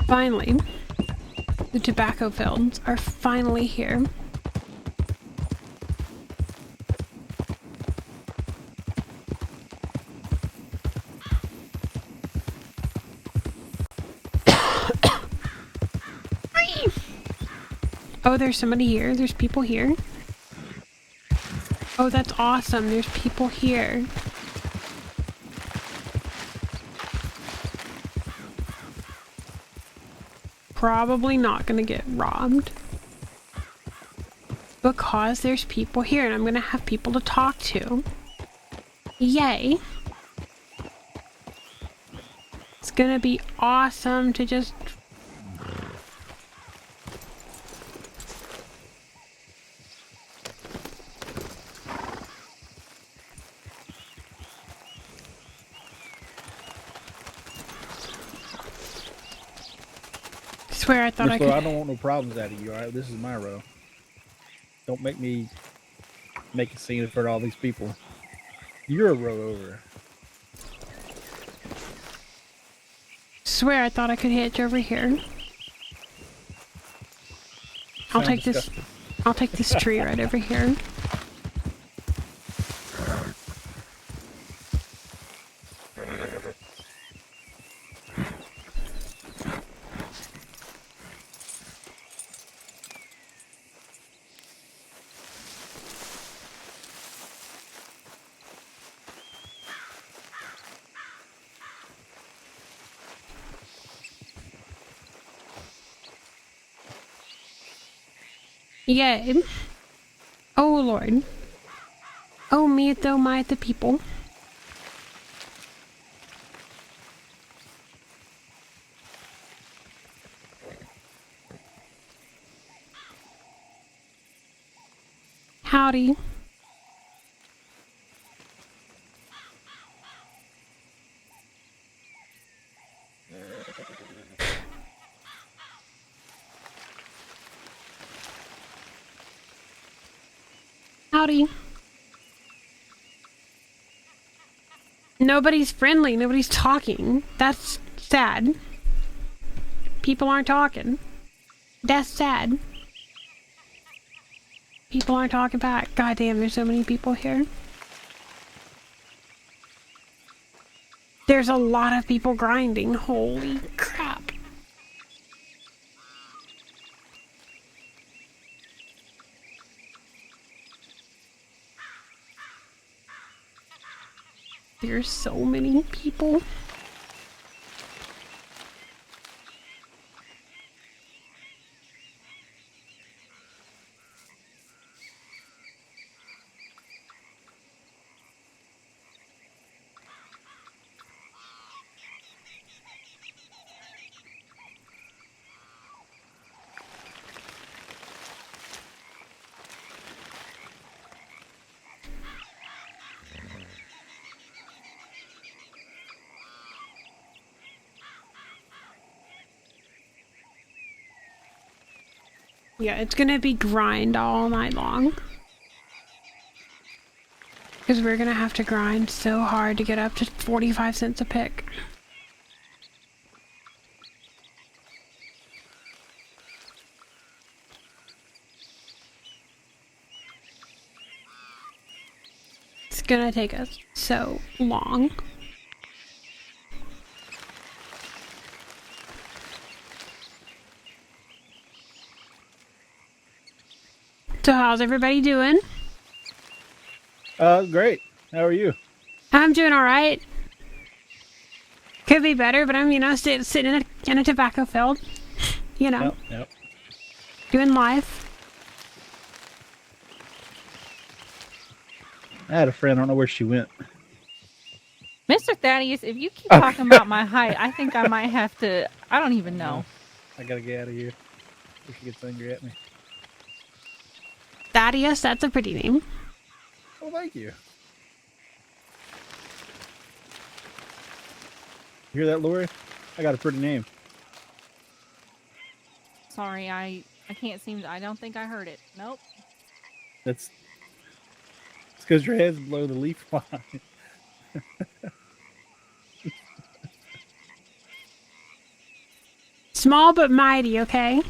Finally, the tobacco fields are finally here. Oh, there's somebody here. There's people here. Oh, that's awesome. There's people here. Probably not gonna get robbed because there's people here and I'm gonna have people to talk to. Yay. It's gonna be awesome to just swear I thought I could. I don't want no problems out of you, alright? This is my row. Don't make me make a scene in front of all these people. You're a row over. Swear I thought I could hitch over here. I'll take this tree right over here. Yay. Oh Lord. Oh me though my the people. Howdy. Howdy. Nobody's friendly. Nobody's talking. That's sad. People aren't talking. That's sad. People aren't talking back. God damn, there's so many people here. There's a lot of people grinding. Holy crap. There's so many people. Yeah, it's gonna be grind all night long. Because we're gonna have to grind so hard to get up to 45 cents a pick. gonna take us so long. So how's everybody doing? Great. How are you? I'm doing alright. Could be better, but I'm, sitting in a tobacco field. Yep. Doing life. I had a friend. I don't know where she went. Mr. Thaddeus, if you keep talking about my height, I think I might have to. I don't even know. I gotta get out of here before she gets angry at me. Thaddeus, that's a pretty name. Oh, thank you. You hear that, Lori? I got a pretty name. Sorry, I can't seem to. I don't think I heard it. Nope. It's because your head's below the leaf line. Small but mighty, okay?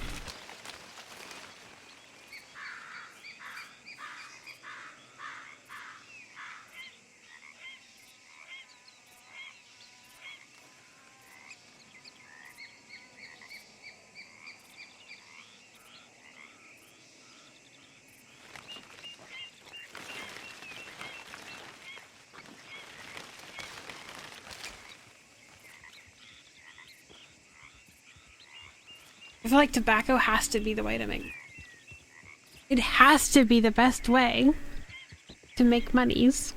I feel like tobacco has to be the way to make... It has to be the best way to make monies.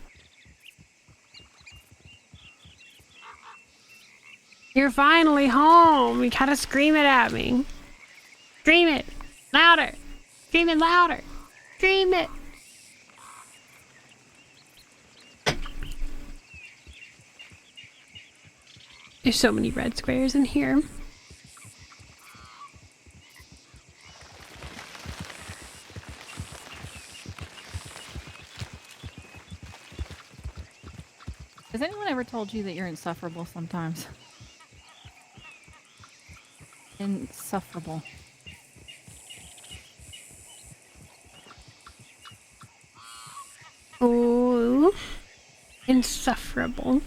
You're finally home. You gotta scream it at me. Scream it louder. Scream it louder. Scream it. There's so many red squares in here. Has anyone ever told you that you're insufferable sometimes? Insufferable. Oh, insufferable.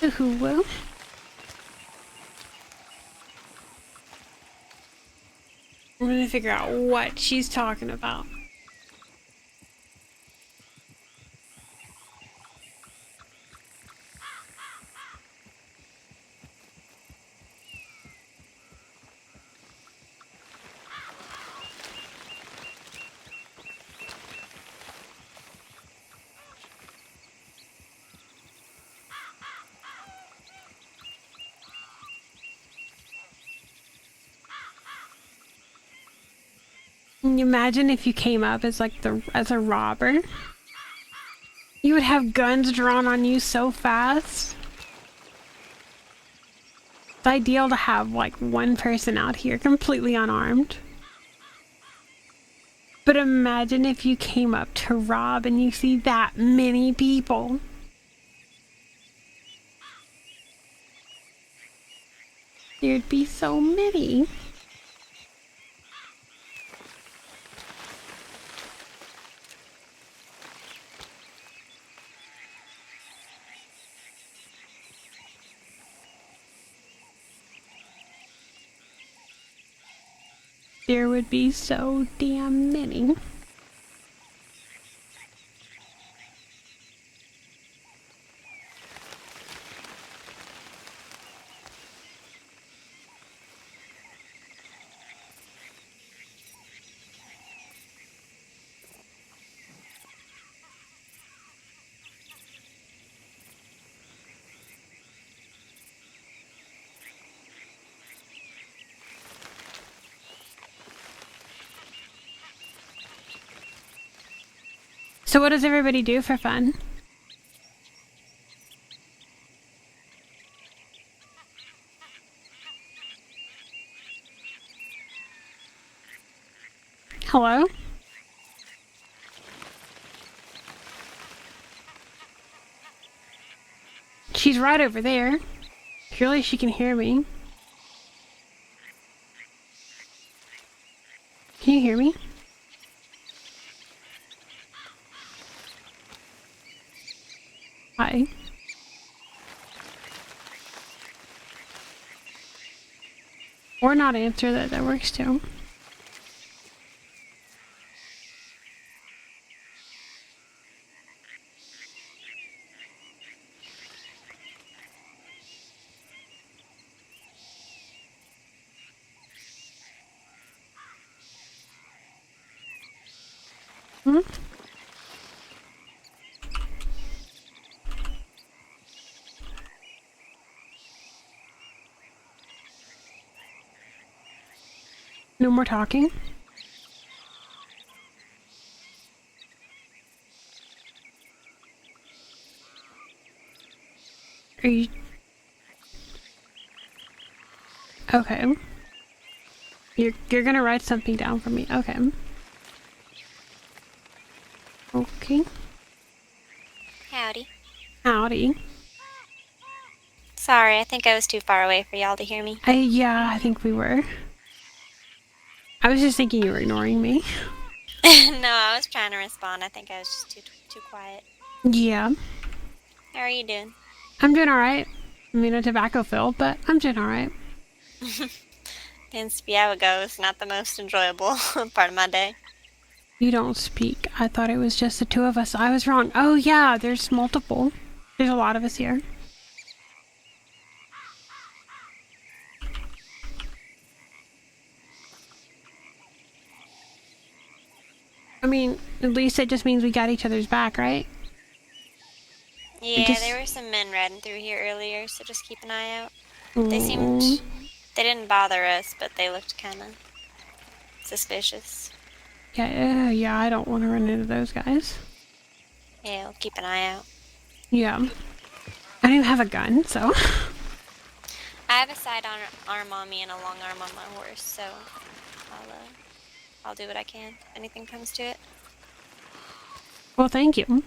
Ooh. I'm gonna figure out what she's talking about. Can you imagine if you came up as like as a robber? You would have guns drawn on you so fast. It's ideal to have like one person out here completely unarmed. But imagine if you came up to rob and you see that many people. There'd be so many. There would be so damn many. So what does everybody do for fun? Hello? She's right over there. Surely she can hear me. Can you hear me? Or not answer that. That works too. Hmm? No more talking? Are you... Okay. You're gonna write something down for me. Okay. Okay. Howdy. Howdy. Sorry, I think I was too far away for y'all to hear me. Yeah, I think we were. I was just thinking you were ignoring me. No, I was trying to respond. I think I was just too quiet. Yeah. How are you doing? I'm doing alright. I mean, a tobacco fill, but I'm doing alright. Tends to be how it goes. Not the most enjoyable part of my day. You don't speak. I thought it was just the two of us. I was wrong. Oh, yeah, there's multiple. There's a lot of us here. I mean, at least it just means we got each other's back, right? Yeah, there were some men riding through here earlier, so just keep an eye out. They Mm. they didn't bother us, but they looked kind of suspicious. Yeah, I don't want to run into those guys. Yeah, we'll keep an eye out. Yeah. I don't even have a gun, so... I have a arm on me and a long arm on my horse, so I'll do what I can if anything comes to it. Well, thank you.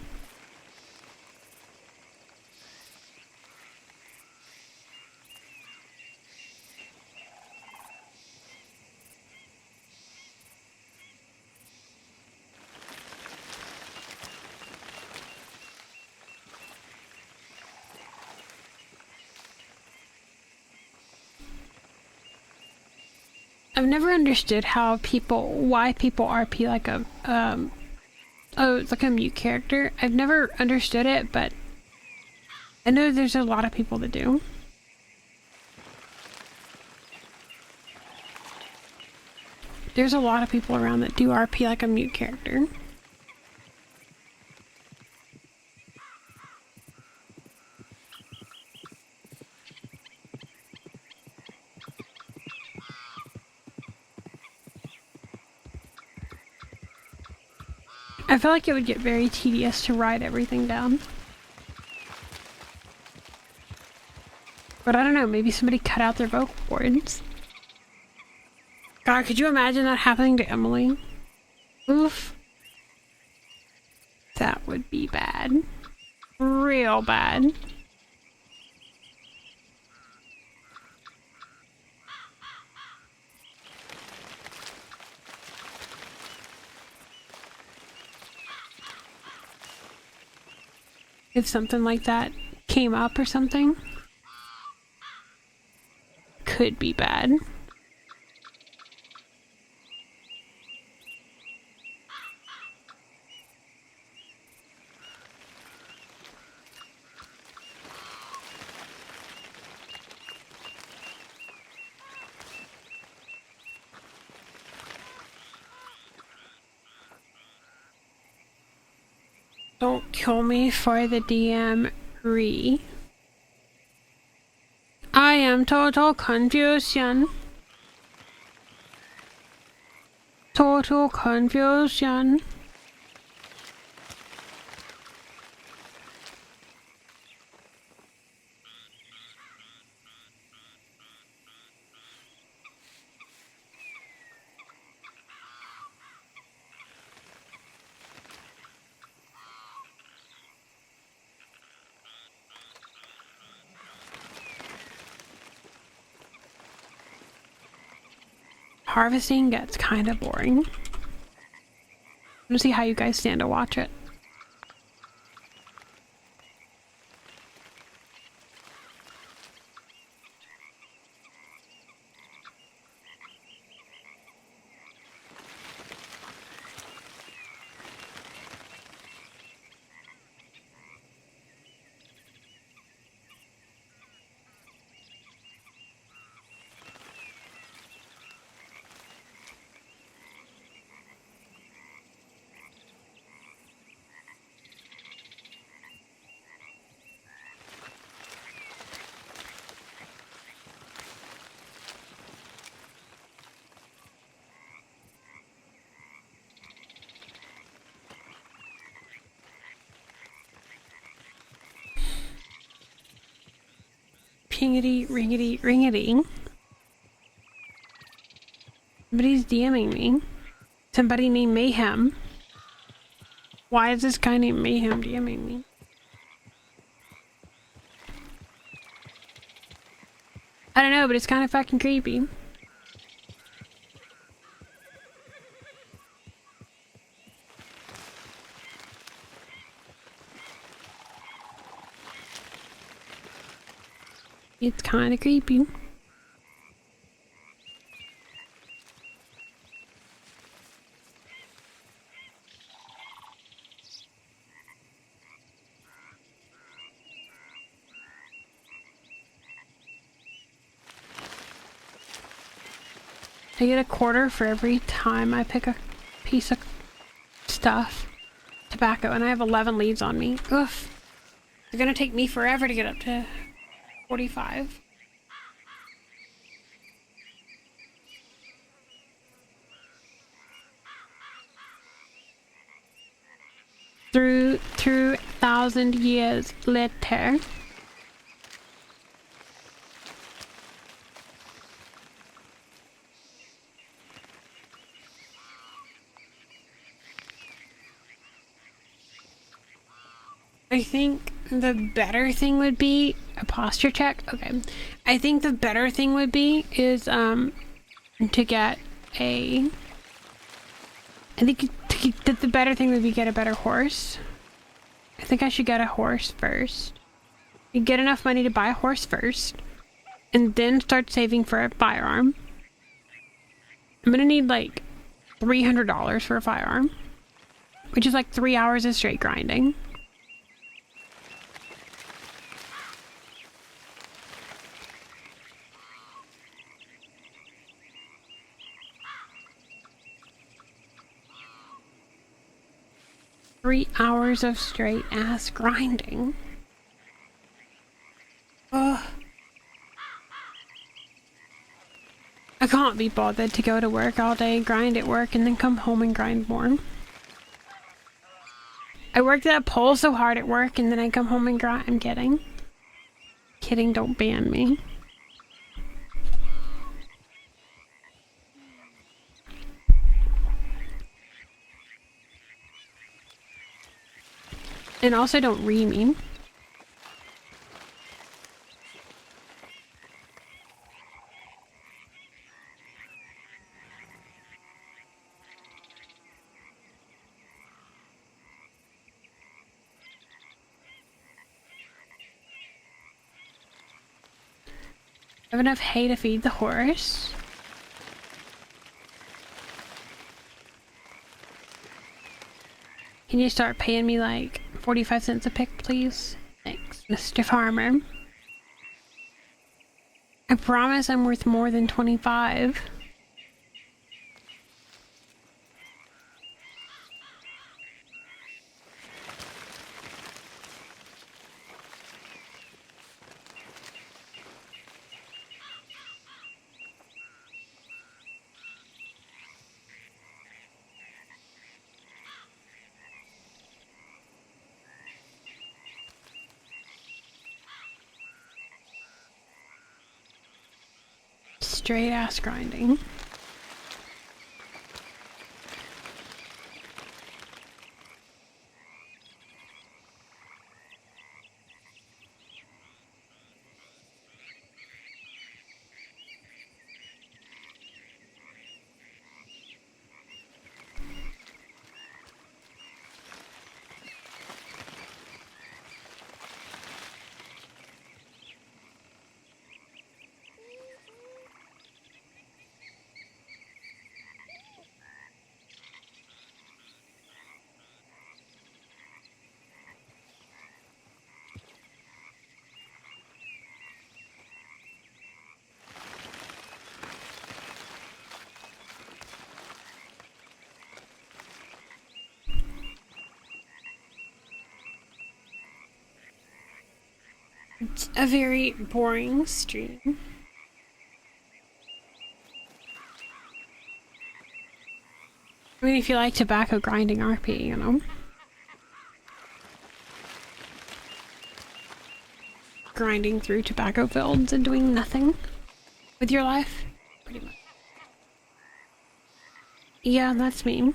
I've never understood why people RP like a, oh, it's like a mute character. I've never understood it, but I know there's a lot of people that do. There's a lot of people around that do RP like a mute character. I feel like it would get very tedious to write everything down. But I don't know, maybe somebody cut out their vocal cords. God, could you imagine that happening to Emily? Oof. That would be bad. Real bad. If something like that came up or something. Could be bad. Don't kill me for the DM re. I am total confusion. Total confusion. Harvesting gets kind of boring. Let's see how you guys stand to watch it. Ringity, ringity, ringity. Somebody's DMing me. Somebody named Mayhem. Why is this guy named Mayhem DMing me? I don't know, but it's kind of fucking creepy. It's kind of creepy. I get a quarter for every time I pick a piece of stuff. Tobacco, and I have 11 leads on me. Oof. It's gonna take me forever to get up to 45. Through 1,000 years later. I think the better thing would be a posture check. Okay. I think the better thing would be is to get a the better thing would be get a better horse. I think I should get a horse first. You get enough money to buy a horse first and then start saving for a firearm. I'm gonna need like $300 for a firearm, which is like 3 hours of straight grinding. Three hours of straight ass grinding. Ugh. I can't be bothered to go to work all day, grind at work, and then come home and grind more. I worked that pole so hard at work, and then I come home and grind. I'm kidding. Kidding, don't ban me. And also don't read me. I have enough hay to feed the horse. Can you start paying me like 45 cents a pick, please? Thanks, Mr. Farmer. I promise I'm worth more than 25. Straight ass grinding. It's a very boring stream. I mean, if you like tobacco grinding RP, you know. grinding through tobacco fields and doing nothing with your life? Pretty much. Yeah, that's me.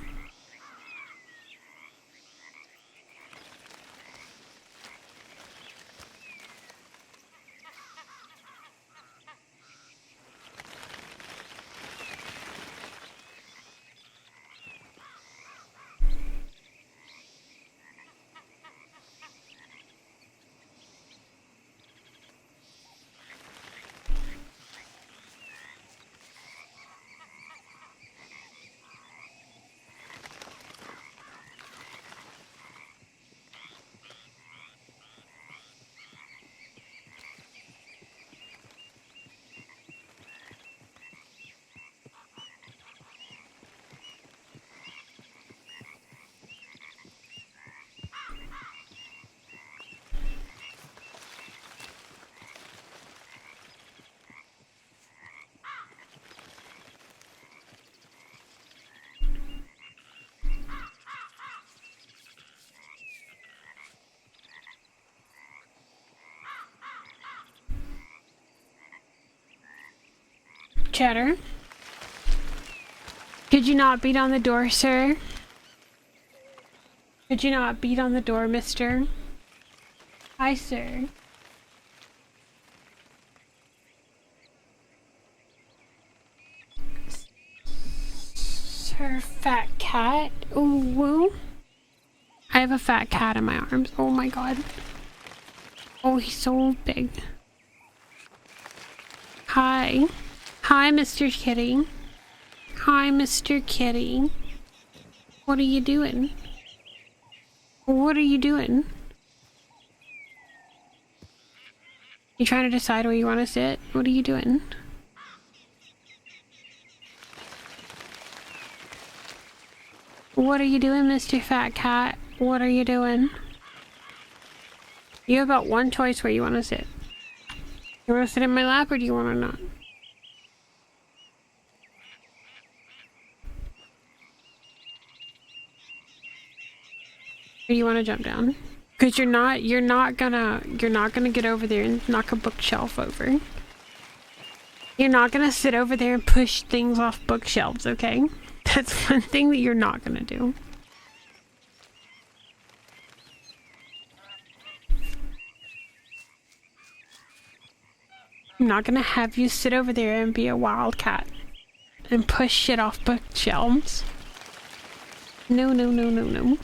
Cheddar? Could you not beat on the door, sir? Could you not beat on the door, mister? Hi, sir. Sir, fat cat. Ooh, woo. I have a fat cat in my arms. Oh my god. Oh, he's so big. Hi. Hi, Mr. Kitty. Hi, Mr. Kitty. What are you doing? What are you doing? You trying to decide where you want to sit? What are you doing? What are you doing, Mr. Fat Cat? What are you doing? You have about one choice where you want to sit. You want to sit in my lap or do you want to not? Or do you want to jump down? Because you're not gonna get over there and knock a bookshelf over. You're not gonna sit over there and push things off bookshelves, okay? That's one thing that you're not gonna do. I'm not gonna have you sit over there and be a wildcat and push shit off bookshelves. No, no, no, no, no.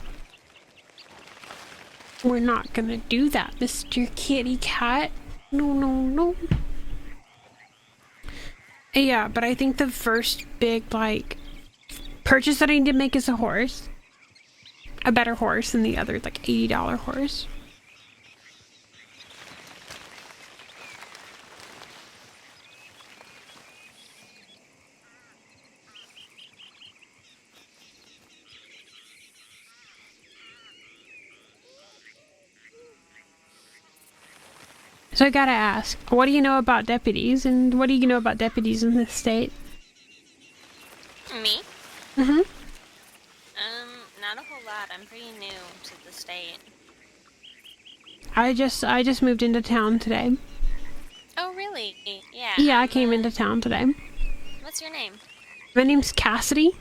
We're not gonna do that, Mr. Kitty Cat. No, no, no. Yeah, but I think the first big, like, purchase that I need to make is a horse. A better horse than the other, like, $80 horse. So I gotta ask, what do you know about deputies, and what do you know about deputies in this state? Me? Mm-hmm. Not a whole lot. I'm pretty new to the state. I just moved into town today. Oh, really? Yeah. Yeah, I came into town today. What's your name? My name's Cassidy.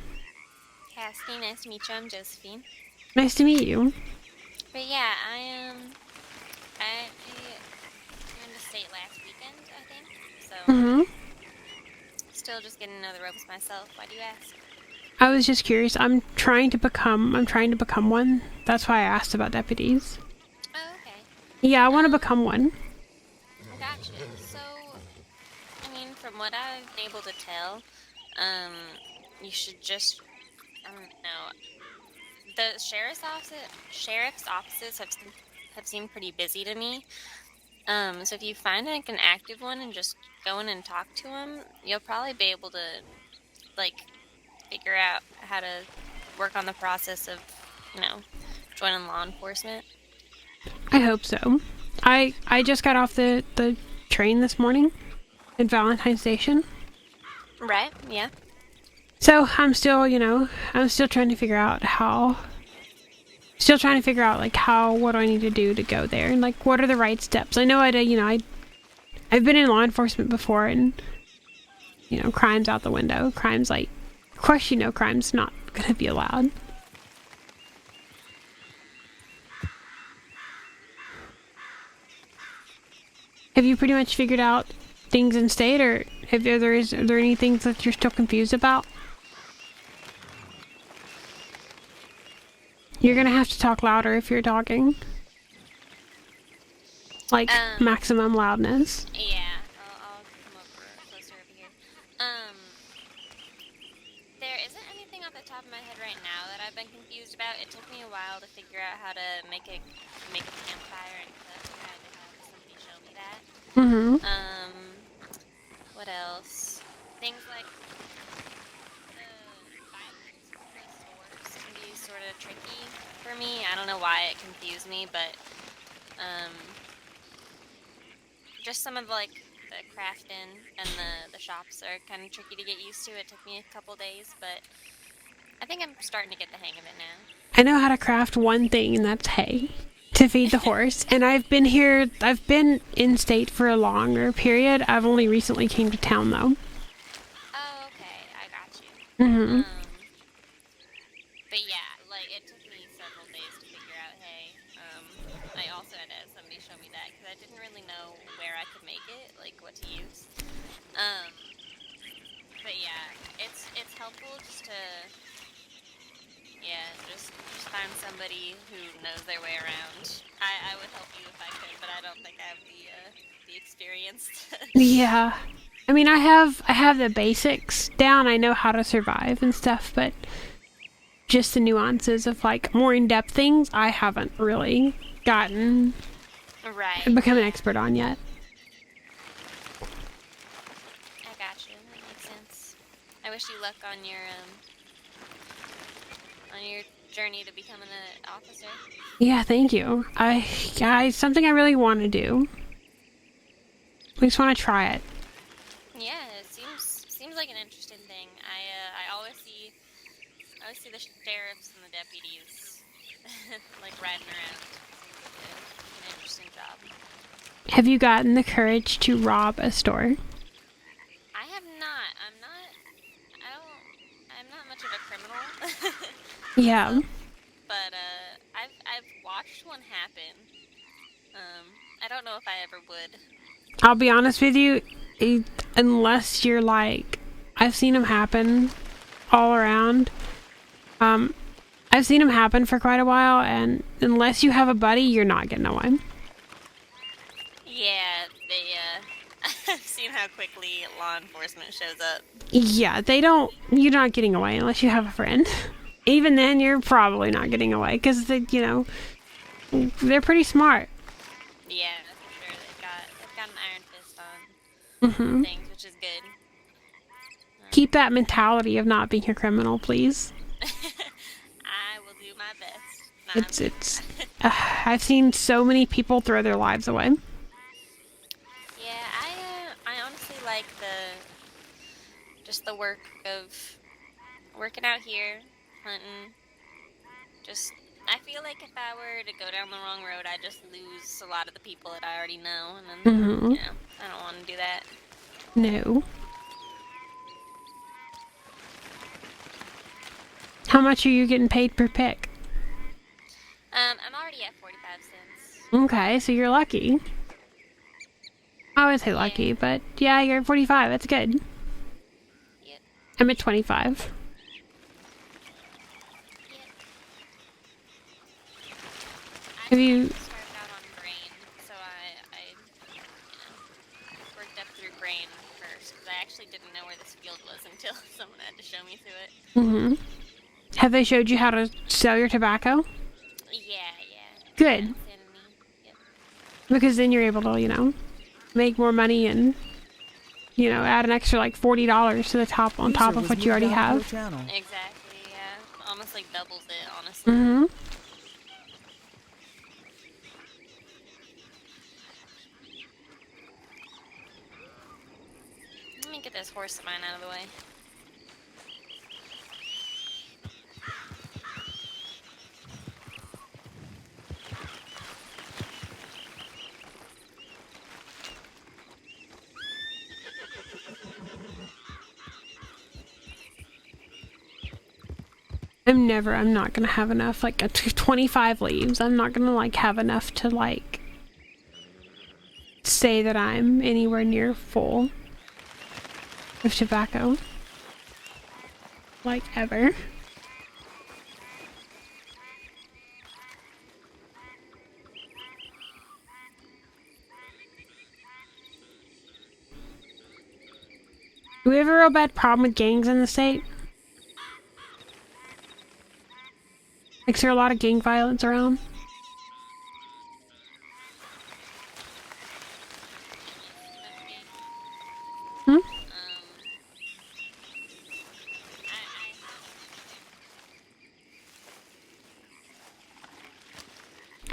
Cassidy. Nice to meet you. I'm Josephine. Nice to meet you. But yeah, I am in the state last weekend, I think. So, Mm-hmm. still just getting to know the ropes myself. Why do you ask? I was just curious. I'm trying to become one. That's why I asked about deputies. Oh, okay. Yeah, I want to become one. Gotcha. So, I mean, from what I've been able to tell, you should just, I don't know, the sheriff's offices have seemed pretty busy to me. So if you find like an active one and just go in and talk to them, you'll probably be able to, like, figure out how to work on the process of, joining law enforcement. I hope so. I just got off the train this morning at Valentine Station. Right, yeah. So I'm still trying to figure out how still trying to figure out like what do I need to do to go there, and like what are the right steps. I know I've been in law enforcement before, and crime's out the window. Crime's like, of course crime's not gonna be allowed. Have you pretty much figured out things in state, or are there any things that you're still confused about? You're gonna have to talk louder if you're talking. Like, maximum loudness. Yeah, I'll come over closer over here. There isn't anything off the top of my head right now that I've been confused about. It took me a while to figure out how to make a campfire and cook. I had to have somebody show me that. Mm-hmm. What else? Things like the violence in the stores can be sort of tricky for me. I don't know why it confused me, but just some of the crafting and the shops are kind of tricky to get used to. It took me a couple days, but I think I'm starting to get the hang of it now. I know how to craft one thing, and that's hay to feed the horse. And I've been in state for a longer period. I've only recently came to town though. Oh, okay, I got you. Mm-hmm. But yeah, it took me several days to figure out hay. I also had to have somebody show me that because I didn't really know where I could make it, like what to use. But yeah, it's helpful just to just find somebody who knows their way around. I would help you if I could, but I don't think I have the experience. Yeah. I mean, I have the basics down. I know how to survive and stuff, but just the nuances of more in-depth things I haven't really gotten and become an expert on yet. I got you. That makes sense. I wish you luck on your journey to becoming an officer. Yeah, thank you. It's something I really want to do. I just want to try it. Yeah, it seems like an interesting thing. I always see the sheriffs and the deputies riding around. Seems like an interesting job. Have you gotten the courage to rob a store? I have not. I'm not much of a criminal. Yeah. But I've watched one happen. I don't know if I ever would. I'll be honest with you, unless you're I've seen them happen all around. I've seen them happen for quite a while, and unless you have a buddy, you're not getting away. Yeah, I've seen how quickly law enforcement shows up. Yeah, you're not getting away unless you have a friend. Even then, you're probably not getting away, because they're pretty smart. Yeah, for sure. They've got an iron fist on things, which is good. Keep that mentality of not being a criminal, please. I will do my best. I've seen so many people throw their lives away. Yeah, I honestly like the work of working out here, hunting. I feel like if I were to go down the wrong road, I'd just lose a lot of the people that I already know, and then, I don't want to do that. No. How much are you getting paid per pick? I'm already at 45 cents. Okay, so you're lucky. I would say lucky, but yeah, you're at 45. That's good. Yep. I'm at 25. Have you started out on grain, so I worked up through grain first, because I actually didn't know where this field was until someone had to show me through it. Have they showed you how to sell your tobacco? Yeah. Good. Yep. Because then you're able to, make more money and, add an extra $40 to the top on top of what you already have. Exactly, yeah. Almost doubles it, honestly. Let me get this horse of mine out of the way. I'm not gonna have enough, like, 25 leaves. I'm not gonna, like, have enough to, like, say that I'm anywhere near full of tobacco. Like, ever. Do we have a real bad problem with gangs in the state? Like, is there a lot of gang violence around? Hmm?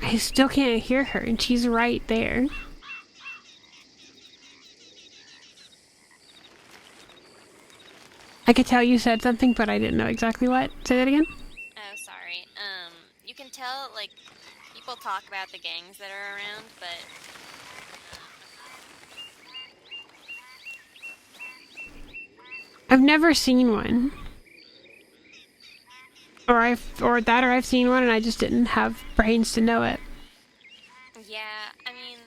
I still can't hear her, and she's right there. I could tell you said something, but I didn't know exactly what. Say that again? Oh, sorry. You can tell, like, people talk about the gangs that are around, but I've never seen one. Or I've seen one and I just didn't have brains to know it. yeah, I mean,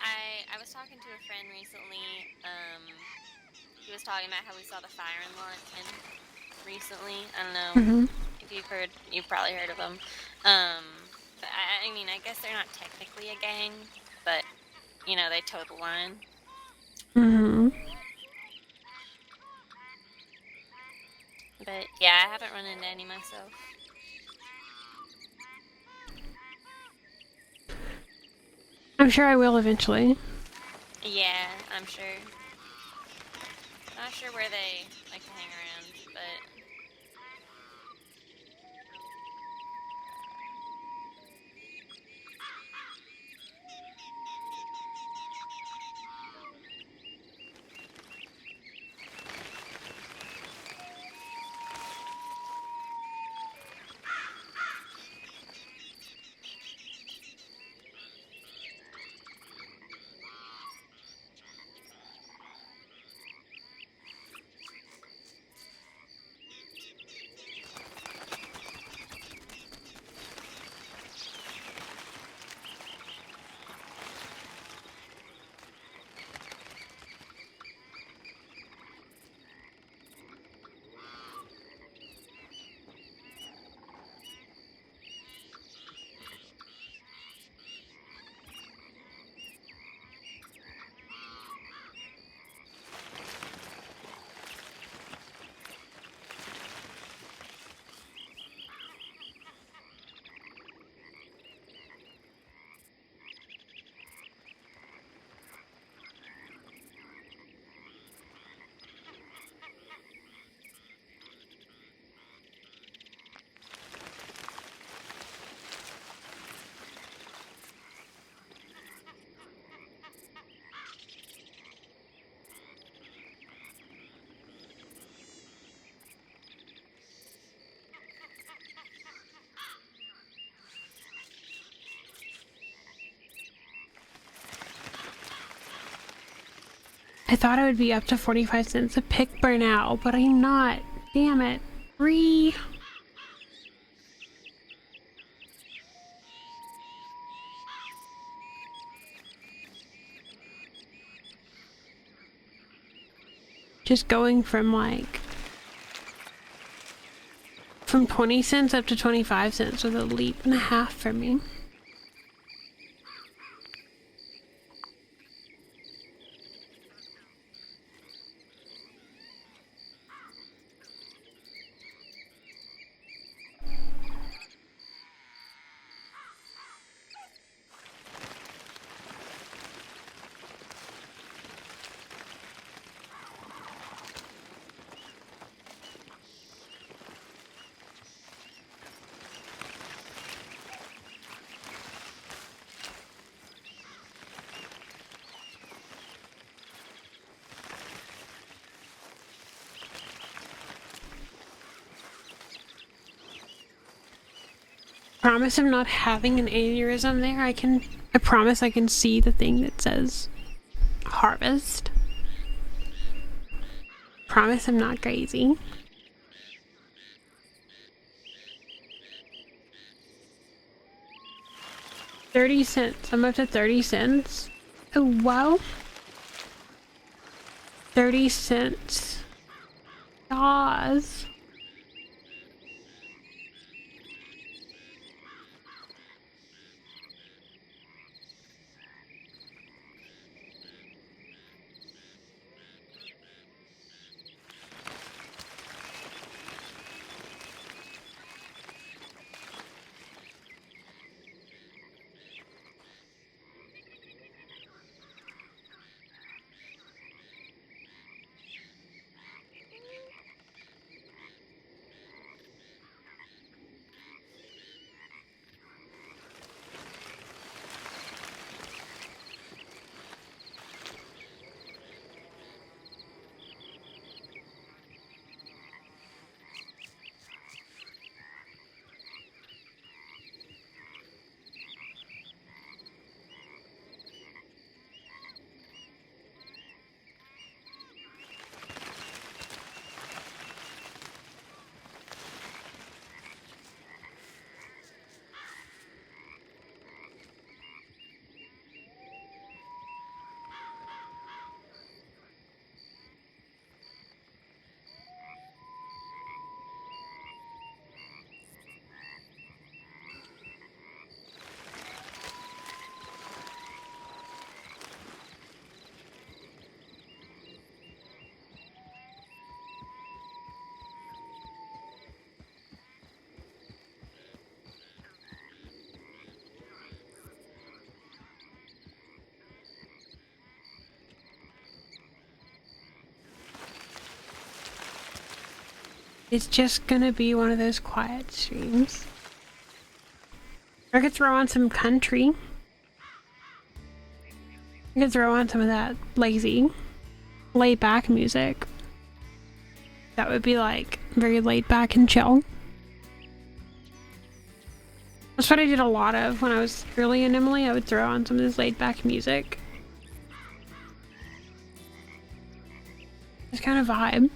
I was talking to a friend recently. He was talking about how we saw the fire in Lawton recently. I don't know if you've probably heard of them. But I mean, I guess they're not technically a gang, but you know, they toe the line. But yeah, I haven't run into any myself. I'm sure I will eventually. Yeah, I'm sure. Not sure where they like to hang around, but I thought I would be up to 45 cents a pick by now, but I'm not. Damn it. Just going from like... from 20 cents up to 25 cents was a leap and a half for me. Promise I'm not having an aneurysm there. I promise I can see the thing that says harvest. Promise I'm not crazy. 30 cents. I'm up to 30 cents. Oh, wow. 30 cents. Yas. It's just gonna be one of those quiet streams. I could throw on some country. I could throw on some of that lazy, laid back music. That would be like very laid back and chill. That's what I did a lot of when I was early in Emily. I would throw on some of this laid back music. It's kind of vibe.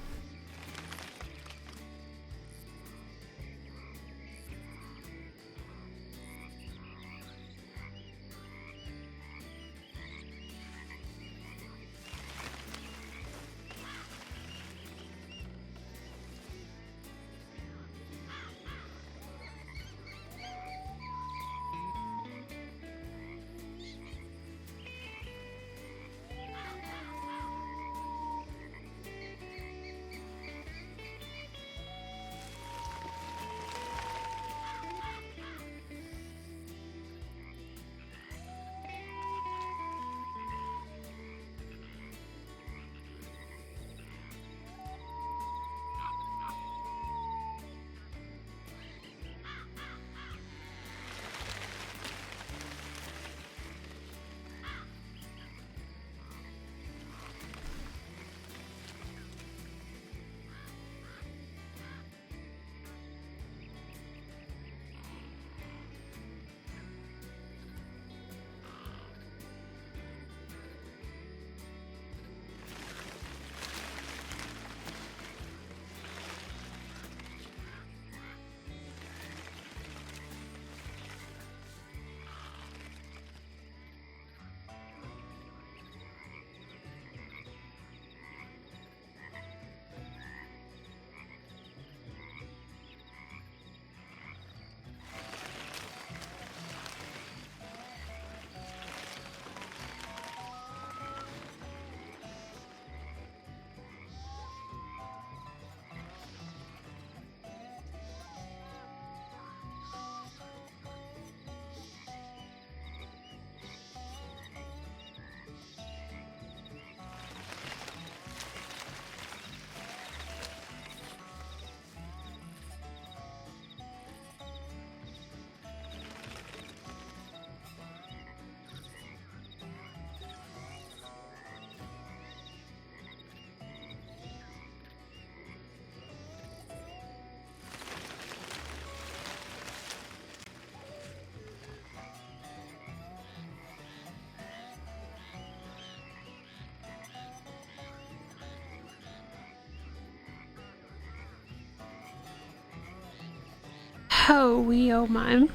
Oh, we oh my.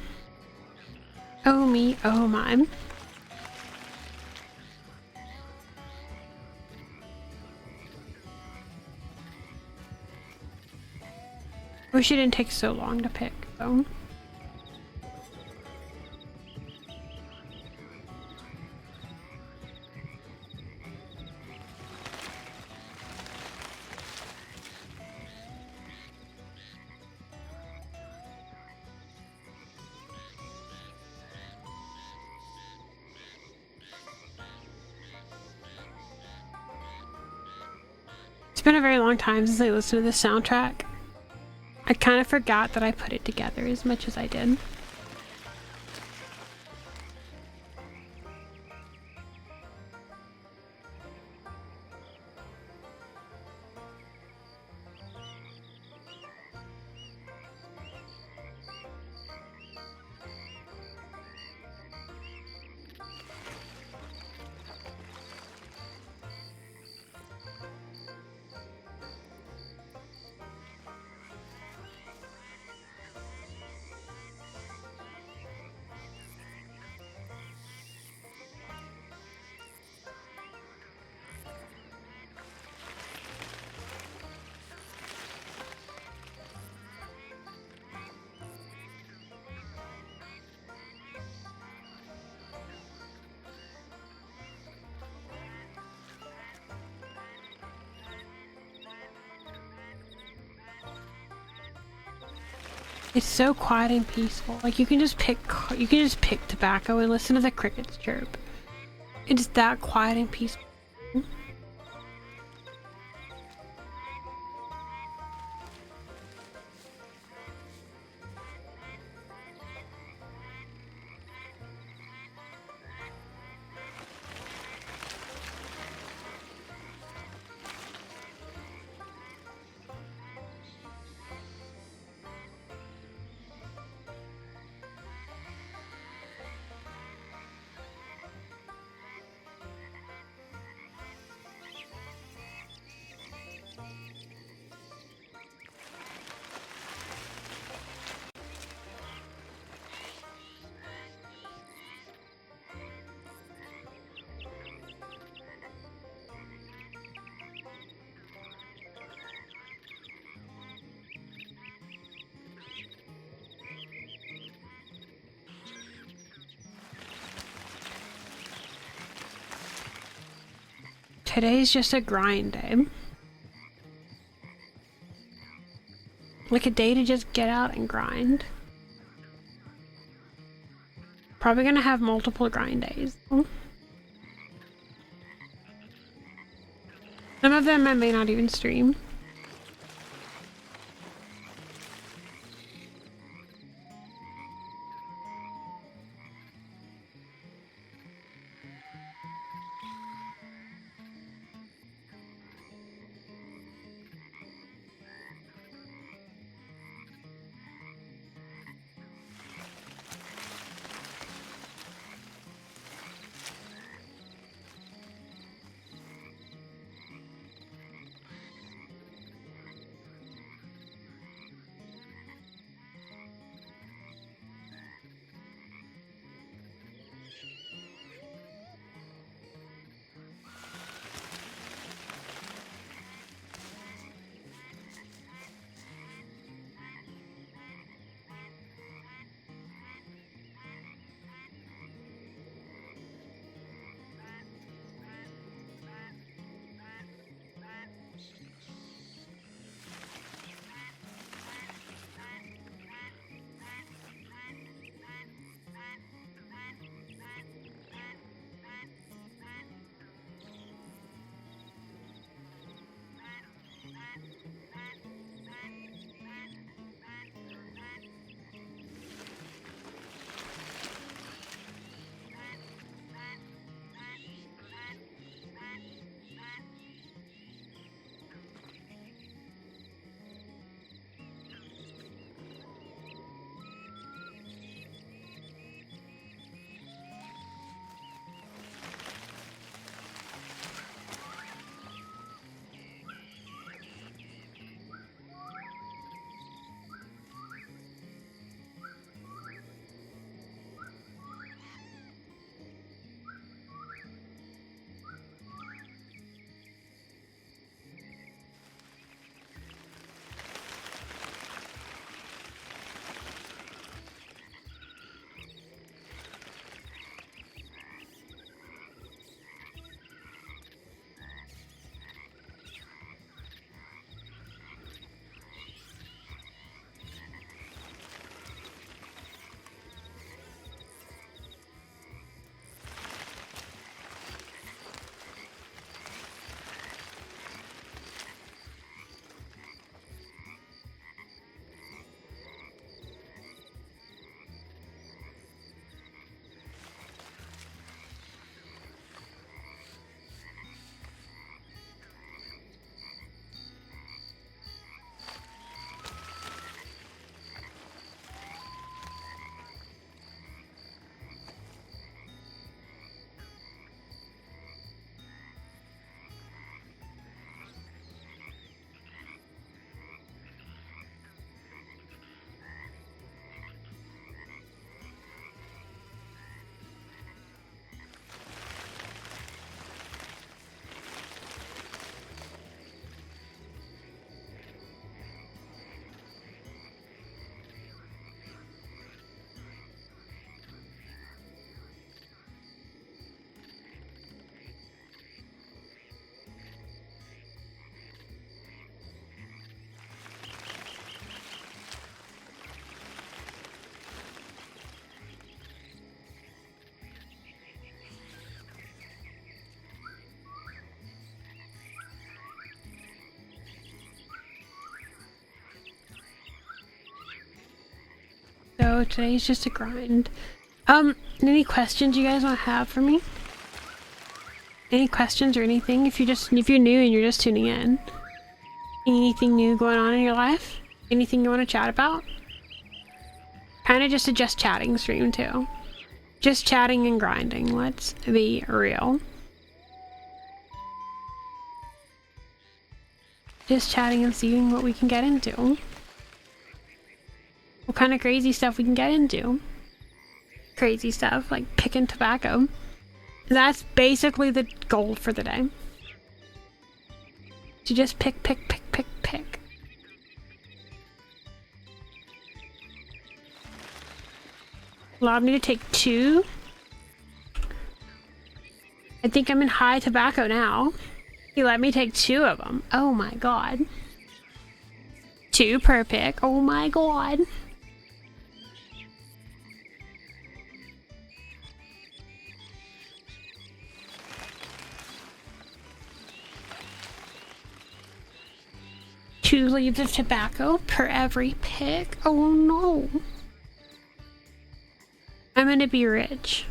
Oh me, oh my. Wish it didn't take so long to pick, though. It's been a very long time since I listened to this soundtrack. I kind of forgot that I put it together as much as I did. It's so quiet and peaceful. Like you can just pick tobacco and listen to the crickets chirp. It's that quiet and peaceful. Today's just a grind day. Like a day to just get out and grind. Probably gonna have multiple grind days. Some of them I may not even stream. So today's just a grind. Any questions you guys want to have for me? Any questions or anything? If you're new and you're just tuning in, anything new going on in your life? Anything you want to chat about? Kind of just a just chatting stream too. Just chatting and grinding. Let's be real. Just chatting and seeing what we can get into. What kind of crazy stuff we can get into. Crazy stuff like picking tobacco. That's basically the goal for the day. To just pick. Allowed me to take 2. I think I'm in high tobacco now. He let me take 2 of them. Oh my god. 2 per pick. Oh my god. Two leaves of tobacco per every pick. Oh no. I'm gonna be rich.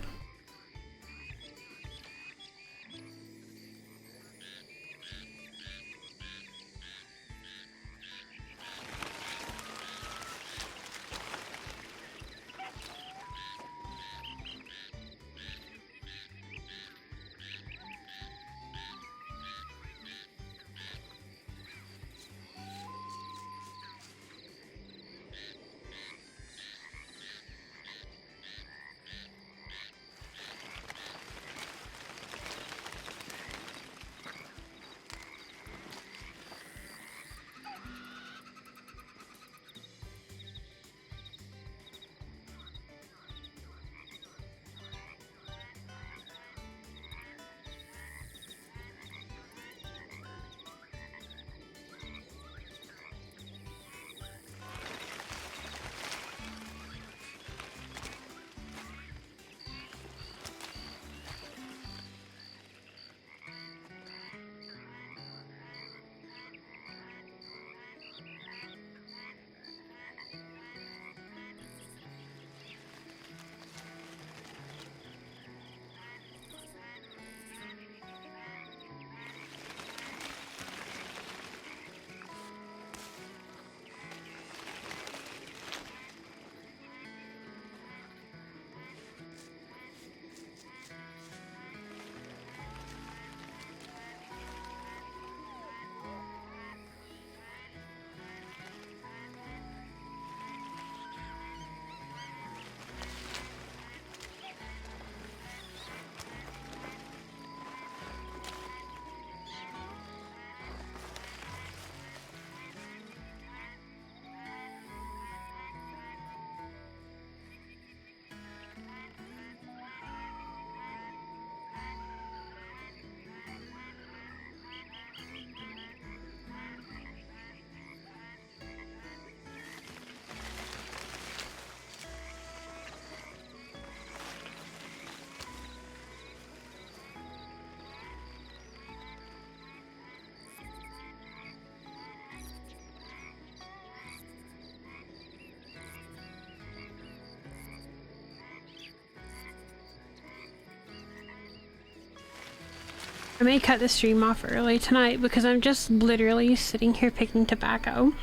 I may cut the stream off early tonight because I'm just literally sitting here picking tobacco.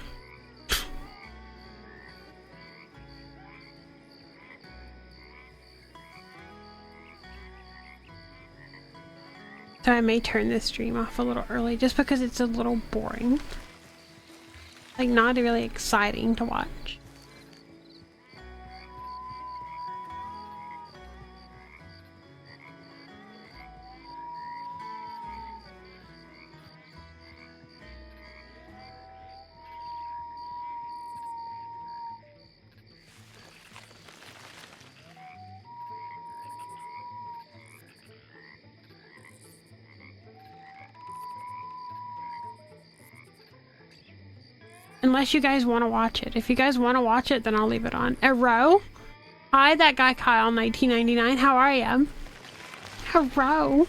So I may turn this stream off a little early just because it's a little boring. Like, not really exciting to watch. Unless you guys want to watch it. If you guys want to watch it, then I'll leave it on. Hello? Hi, that guy Kyle 1999. How are you? Hello?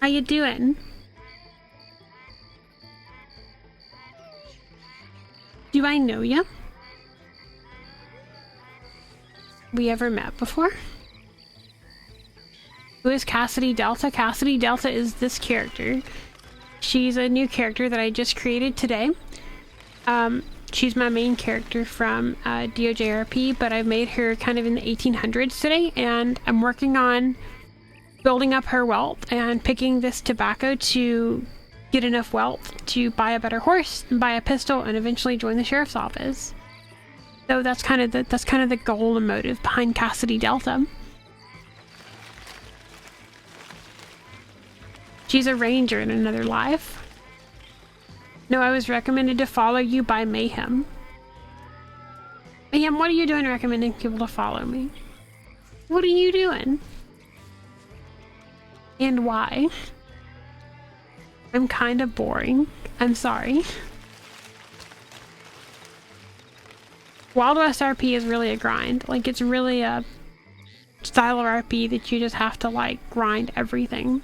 How you doing? Do I know you? we ever met before? Who is Cassidy Delta? Cassidy Delta is this character. She's a new character that I just created today. She's my main character from DOJRP, but I've made her kind of in the 1800s today, and I'm working on building up her wealth and picking this tobacco to get enough wealth to buy a better horse, and buy a pistol, and eventually join the sheriff's office. So that's kind of the goal and motive behind Cassidy Delta. She's a ranger in another life. No, I was recommended to follow you by Mayhem. Mayhem, what are you doing recommending people to follow me? What are you doing? And why? I'm kind of boring. I'm sorry. Wild West RP is really a grind. Like, it's really a style of RP that you just have to, like, grind everything.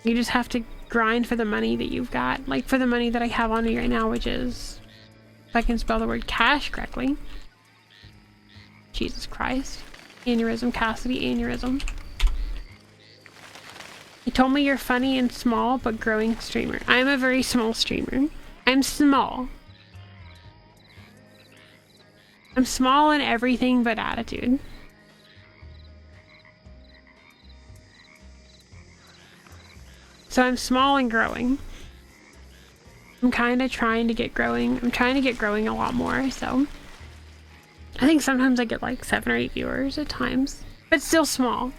You just have to grind for the money that you've got. Like, for the money that I have on me right now, which is, if I can spell the word cash correctly. Jesus Christ. Aneurysm, Cassidy, aneurysm. You told me you're funny and small, but growing streamer. I'm a very small streamer. I'm small. I'm small in everything but attitude. So I'm small and growing. I'm kind of trying to get growing. I'm trying to get growing a lot more, so. I think sometimes I get like 7 or 8 viewers at times, but still small.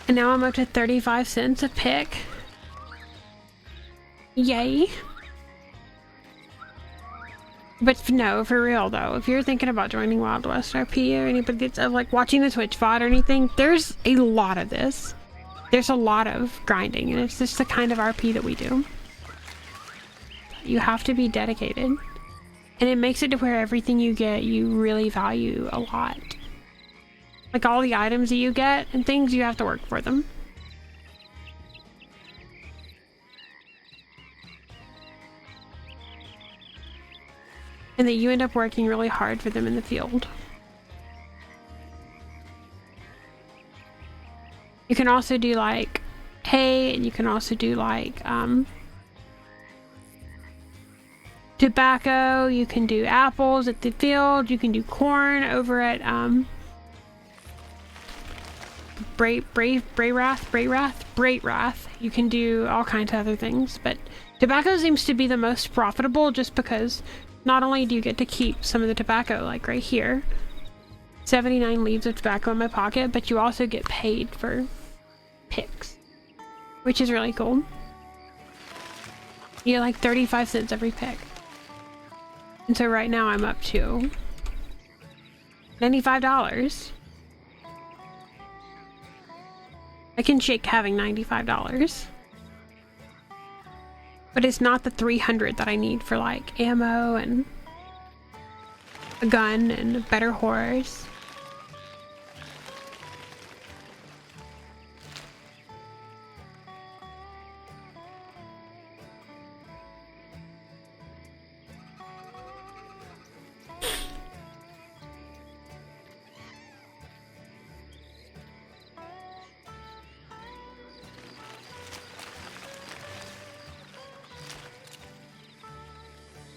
And now I'm up to 35 cents a pick. Yay. But no, for real though, if you're thinking about joining Wild West RP or anybody that's like watching the Twitch VOD or anything, there's a lot of this. There's a lot of grinding, and it's just the kind of RP that we do. You have to be dedicated. And it makes it to where everything you get, you really value a lot. Like all the items that you get and things, you have to work for them. And that you end up working really hard for them in the field. You can also do like hay, and you can also do like tobacco, you can do apples at the field, you can do corn over at Brairath. You can do all kinds of other things, but tobacco seems to be the most profitable just because not only do you get to keep some of the tobacco, like right here, 79 leaves of tobacco in my pocket, but you also get paid for picks, which is really cool. You get like 35 cents every pick. And so right now I'm up to $95. I can shake having $95. But it's not the 300 that I need for like ammo and a gun and a better horse.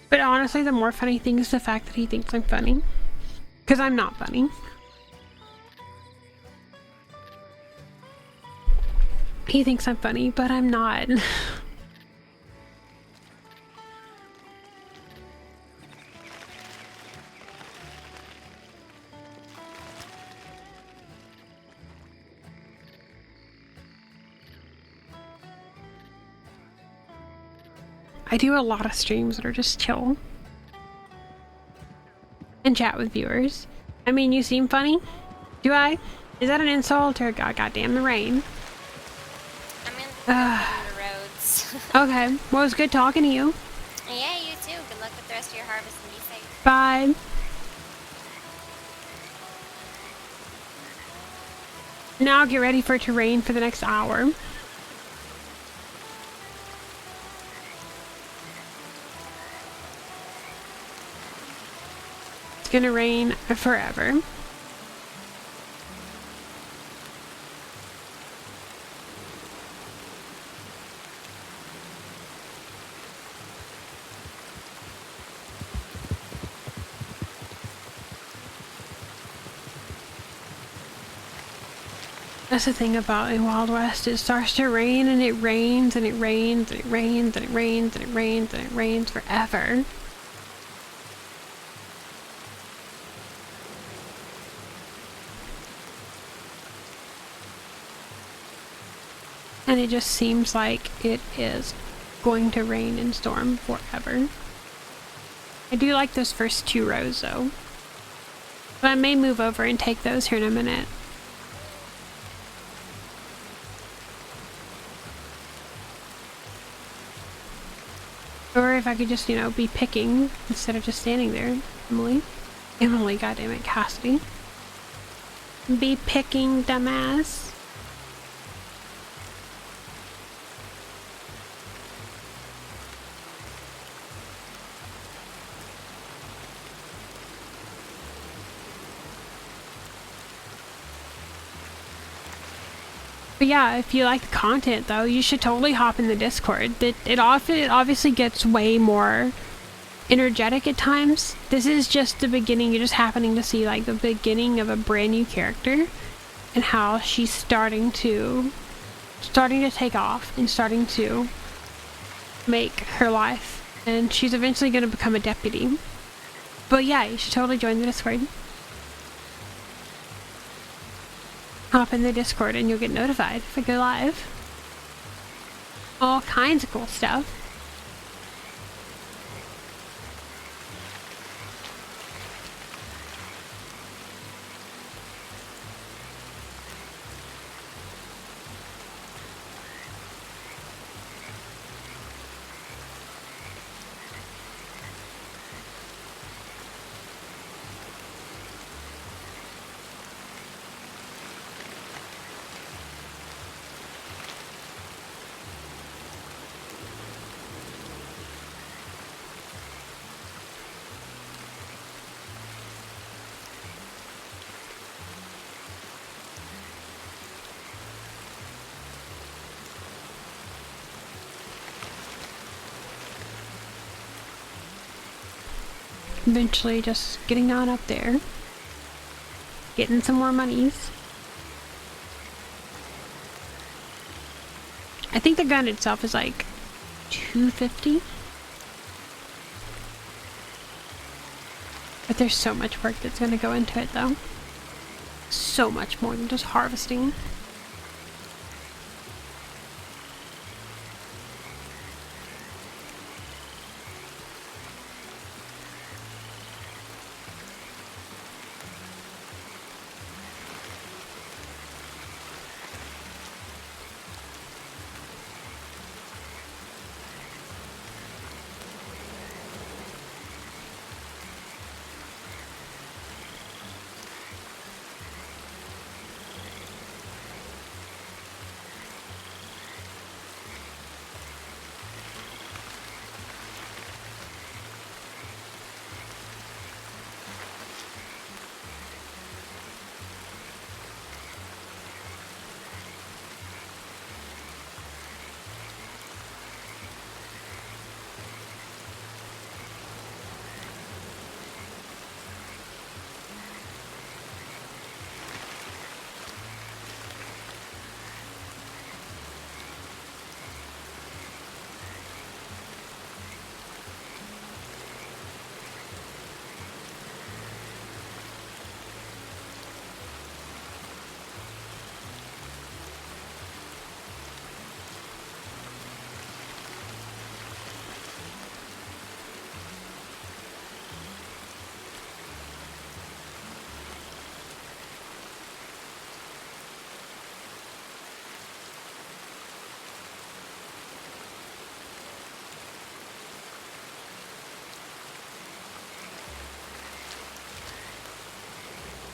But honestly, the more funny thing is the fact that he thinks I'm funny. Because I'm not funny. He thinks I'm funny, but I'm not. I do a lot of streams that are just chill. And chat with viewers. I mean, you seem funny. Do I? Is that an insult or goddamn the rain? I'm in the roads. Okay. Well, it was good talking to you. Yeah, you too. Good luck with the rest of your harvest and be safe. Bye. Now get ready for it to rain for the next hour. It's gonna rain forever. That's the thing about in Wild West. It starts to rain and it rains and it rains and it rains and it rains and it rains and it rains forever. And it just seems like it is going to rain and storm forever. I do like those first 2 rows though. But I may move over and take those here in a minute. Or if I could just, you know, be picking instead of just standing there. Emily, goddammit, Cassidy. Be picking, dumbass. But yeah, if you like the content though, you should totally hop in the Discord. It obviously gets way more energetic at times. This is just the beginning. You're just happening to see like the beginning of a brand new character and how she's starting to take off and starting to make her life. And she's eventually going to become a deputy. But yeah, you should totally join the Discord. Hop in the Discord and you'll get notified if I go live. All kinds of cool stuff. Eventually just getting on up there. Getting some more monies. I think the gun itself is like $250. But there's so much work that's going to go into it though. So much more than just harvesting.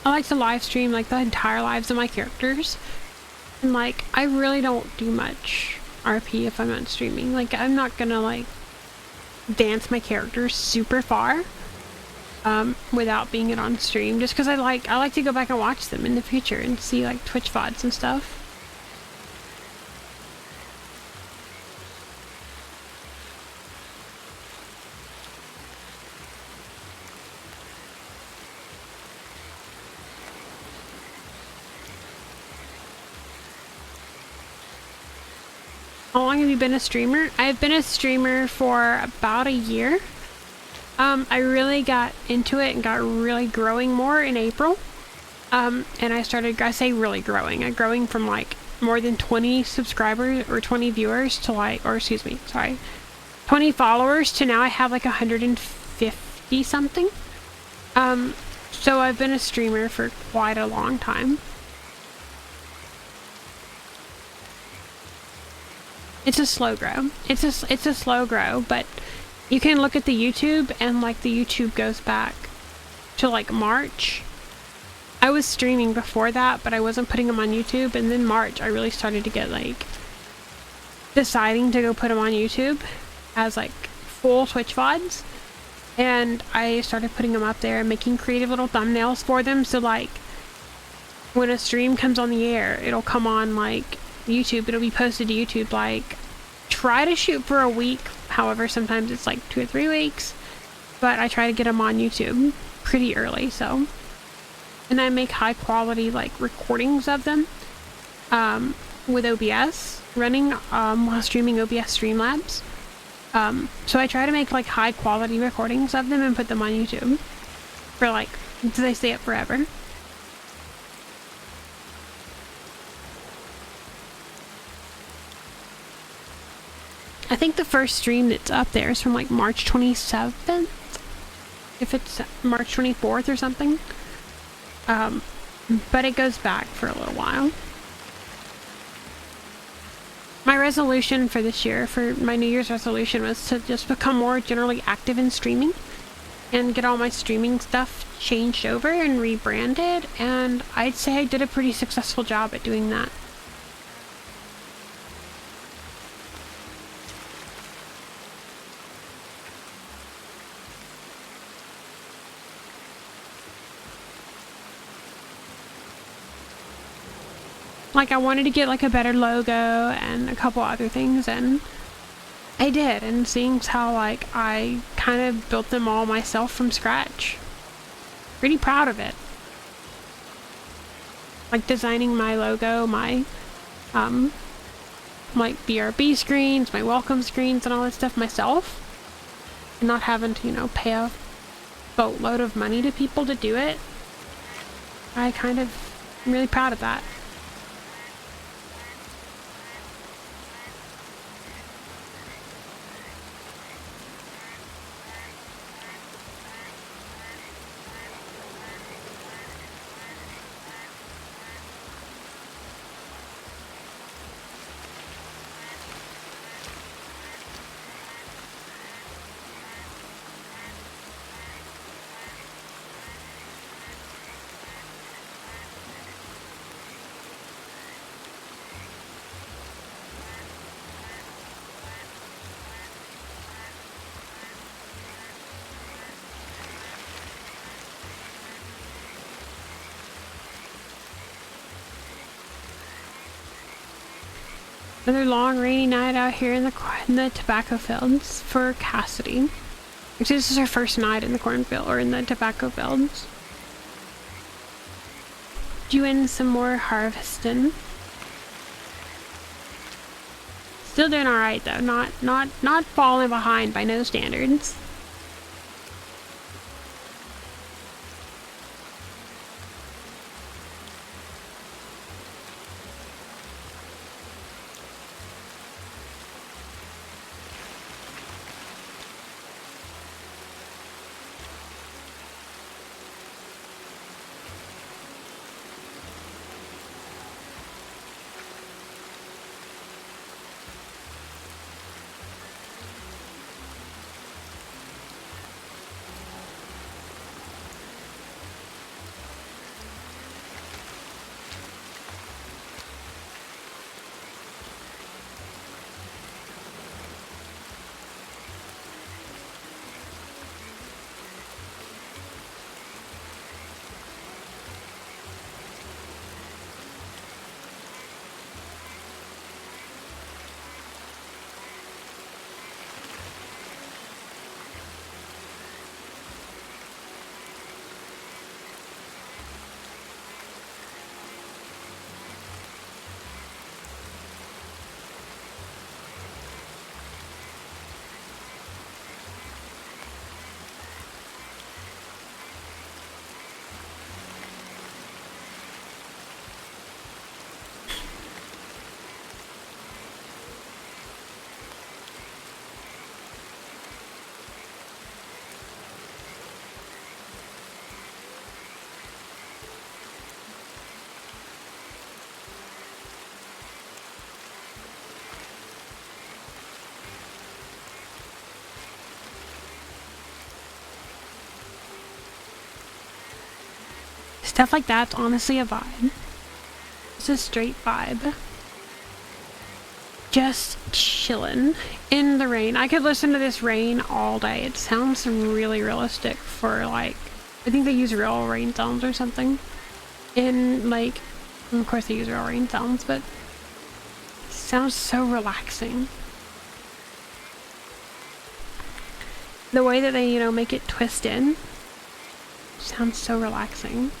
I like to live stream like the entire lives of my characters. And like, I really don't do much RP if I'm not streaming. Like, I'm not gonna like dance my characters super far without being it on stream, just because I like to go back and watch them in the future and see like Twitch VODs and stuff. How long have you been a streamer? I've been a streamer for about a year. I really got into it and got really growing more in April. And I say really growing. I'm growing from like more than 20 subscribers or 20 viewers to like, or excuse me, sorry, 20 followers to now I have like 150 something. So I've been a streamer for quite a long time. It's a slow grow. It's a slow grow, but you can look at the YouTube and like the YouTube goes back to like March. I was streaming before that, but I wasn't putting them on YouTube, and then March I really started to get like deciding to go put them on YouTube as like full Twitch VODs, and I started putting them up there and making creative little thumbnails for them, so like when a stream comes on the air, it'll come on like YouTube, it'll be posted to YouTube. Like, try to shoot for a week, however sometimes it's like 2 or 3 weeks, but I try to get them on YouTube pretty early. So, and I make high quality like recordings of them with OBS running while streaming OBS Streamlabs. So I try to make like high quality recordings of them and put them on YouTube for like, so they stay up forever. I think the first stream that's up there is from like March 27th, if it's March 24th or something. But it goes back for a little while. My resolution for this year, for my New Year's resolution, was to just become more generally active in streaming and get all my streaming stuff changed over and rebranded, and I'd say I did a pretty successful job at doing that. Like, I wanted to get like a better logo and a couple other things, and I did. And seeing how like I kind of built them all myself from scratch, pretty proud of it. Like designing my logo, my like BRB screens, my welcome screens, and all that stuff myself, and not having to, you know, pay a boatload of money to people to do it. I'm really proud of that. Another long rainy night out here in the tobacco fields for Cassidy. Actually, this is her first night in the cornfield, or in the tobacco fields. Doing some more harvesting. Still doing alright though, not falling behind by no standards. Stuff like that's honestly a vibe. It's a straight vibe. Just chilling in the rain. I could listen to this rain all day. It sounds really realistic for like, I think they use real rain sounds or something. In like, of course they use real rain sounds, but it sounds so relaxing. The way that they, you know, make it twist in sounds so relaxing.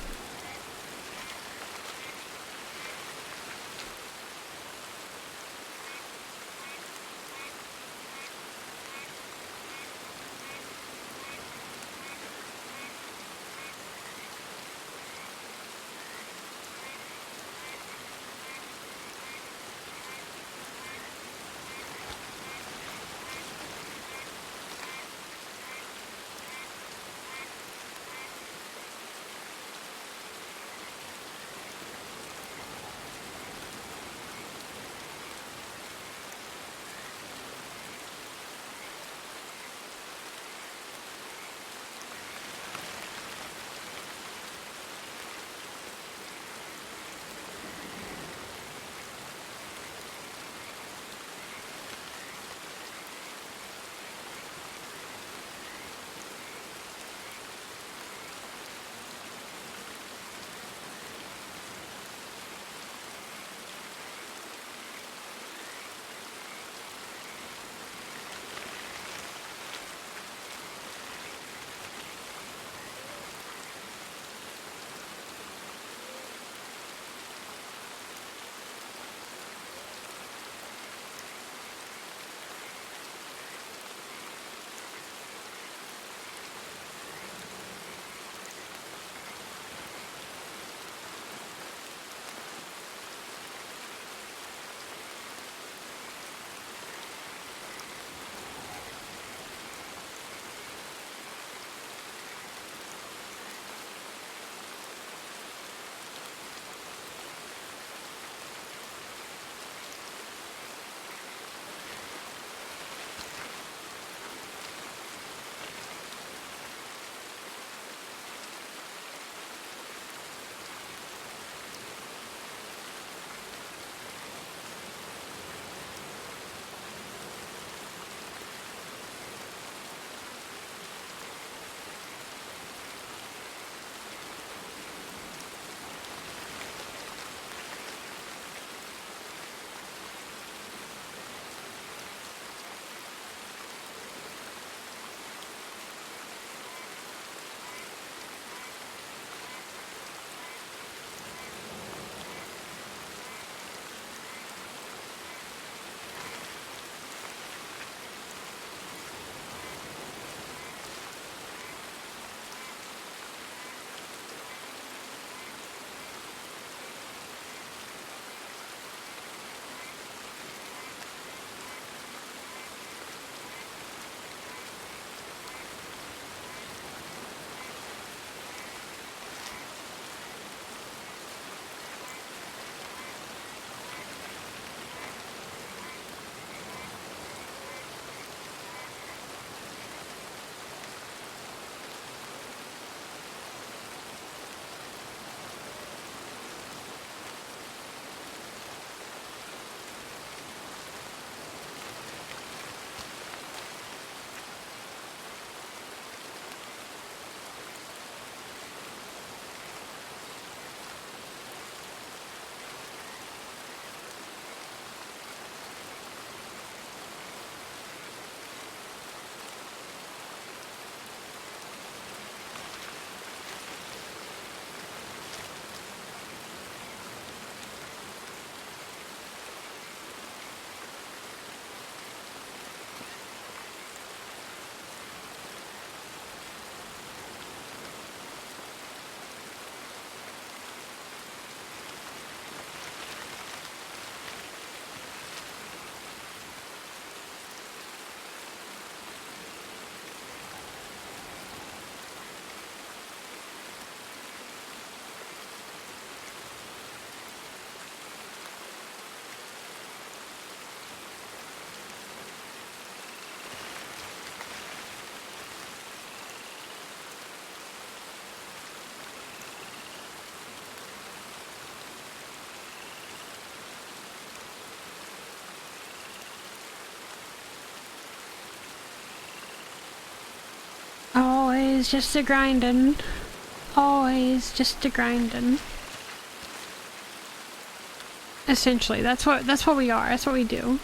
Always just a grindin'. Always just a grindin'. Essentially, that's what we are. That's what we do.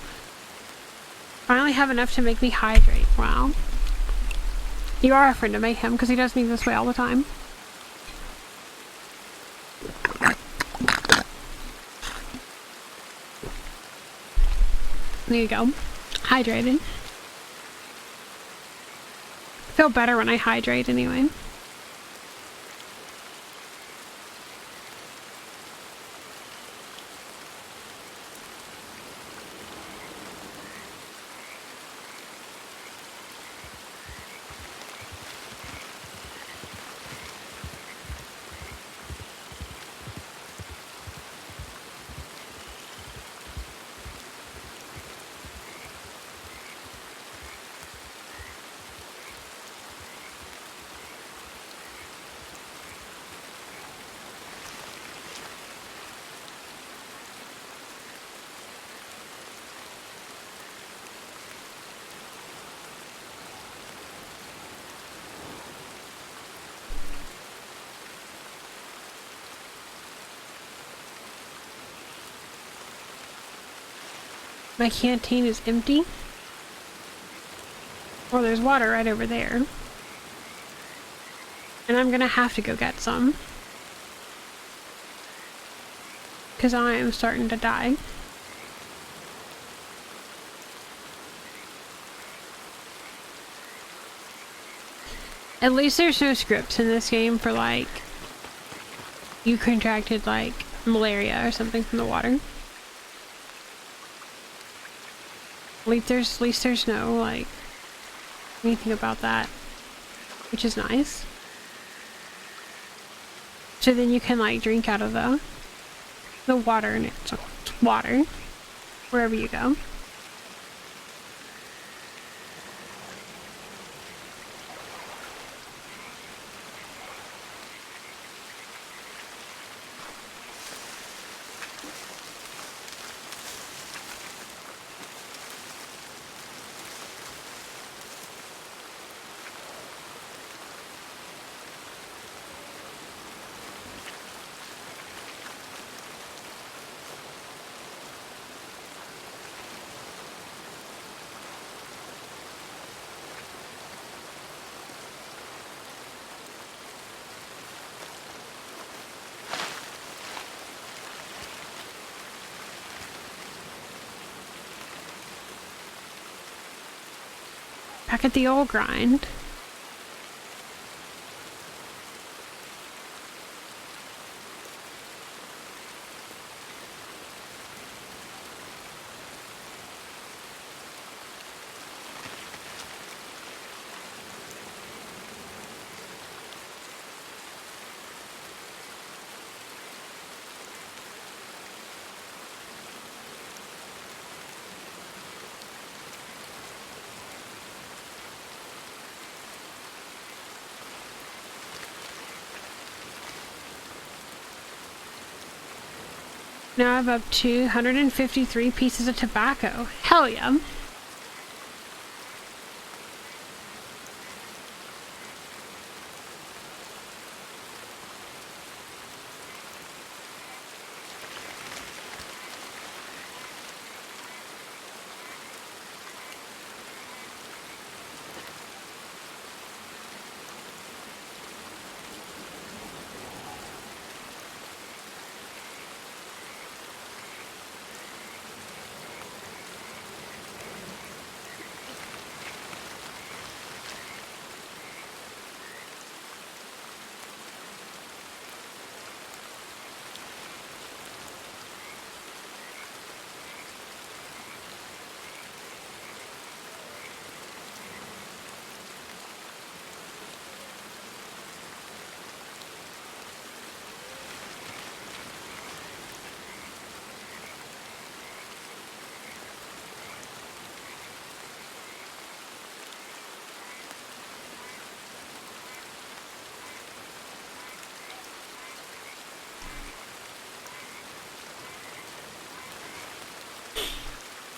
Finally have enough to make me hydrate. Wow. You are a friend to Mayhem because he does me this way all the time. There you go. Hydrated. Feel better when I hydrate anyway. My canteen is empty. Well, there's water right over there. And I'm gonna have to go get some. Because I am starting to die. At least there's no scripts in this game for like you contracted like malaria or something from the water. At least there's no like anything about that, which is nice. So then you can like drink out of the water, and it's water wherever you go. Back at the old grind. Now I have up to 153 pieces of tobacco. Hell yeah.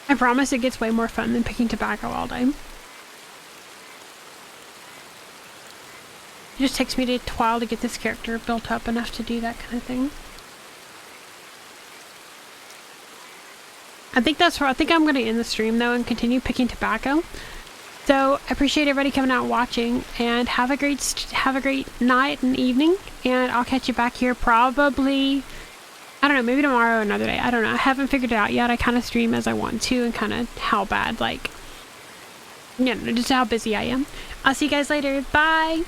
I promise it gets way more fun than picking tobacco all day. It just takes me a while to get this character built up enough to do that kind of thing. I think that's where I think I'm going to end the stream though and continue picking tobacco. So I appreciate everybody coming out and watching, and have a great night and evening, and I'll catch you back here probably, I don't know, maybe tomorrow or another day. I don't know. I haven't figured it out yet. I kind of stream as I want to and kind of how bad, like, you know, just how busy I am. I'll see you guys later. Bye.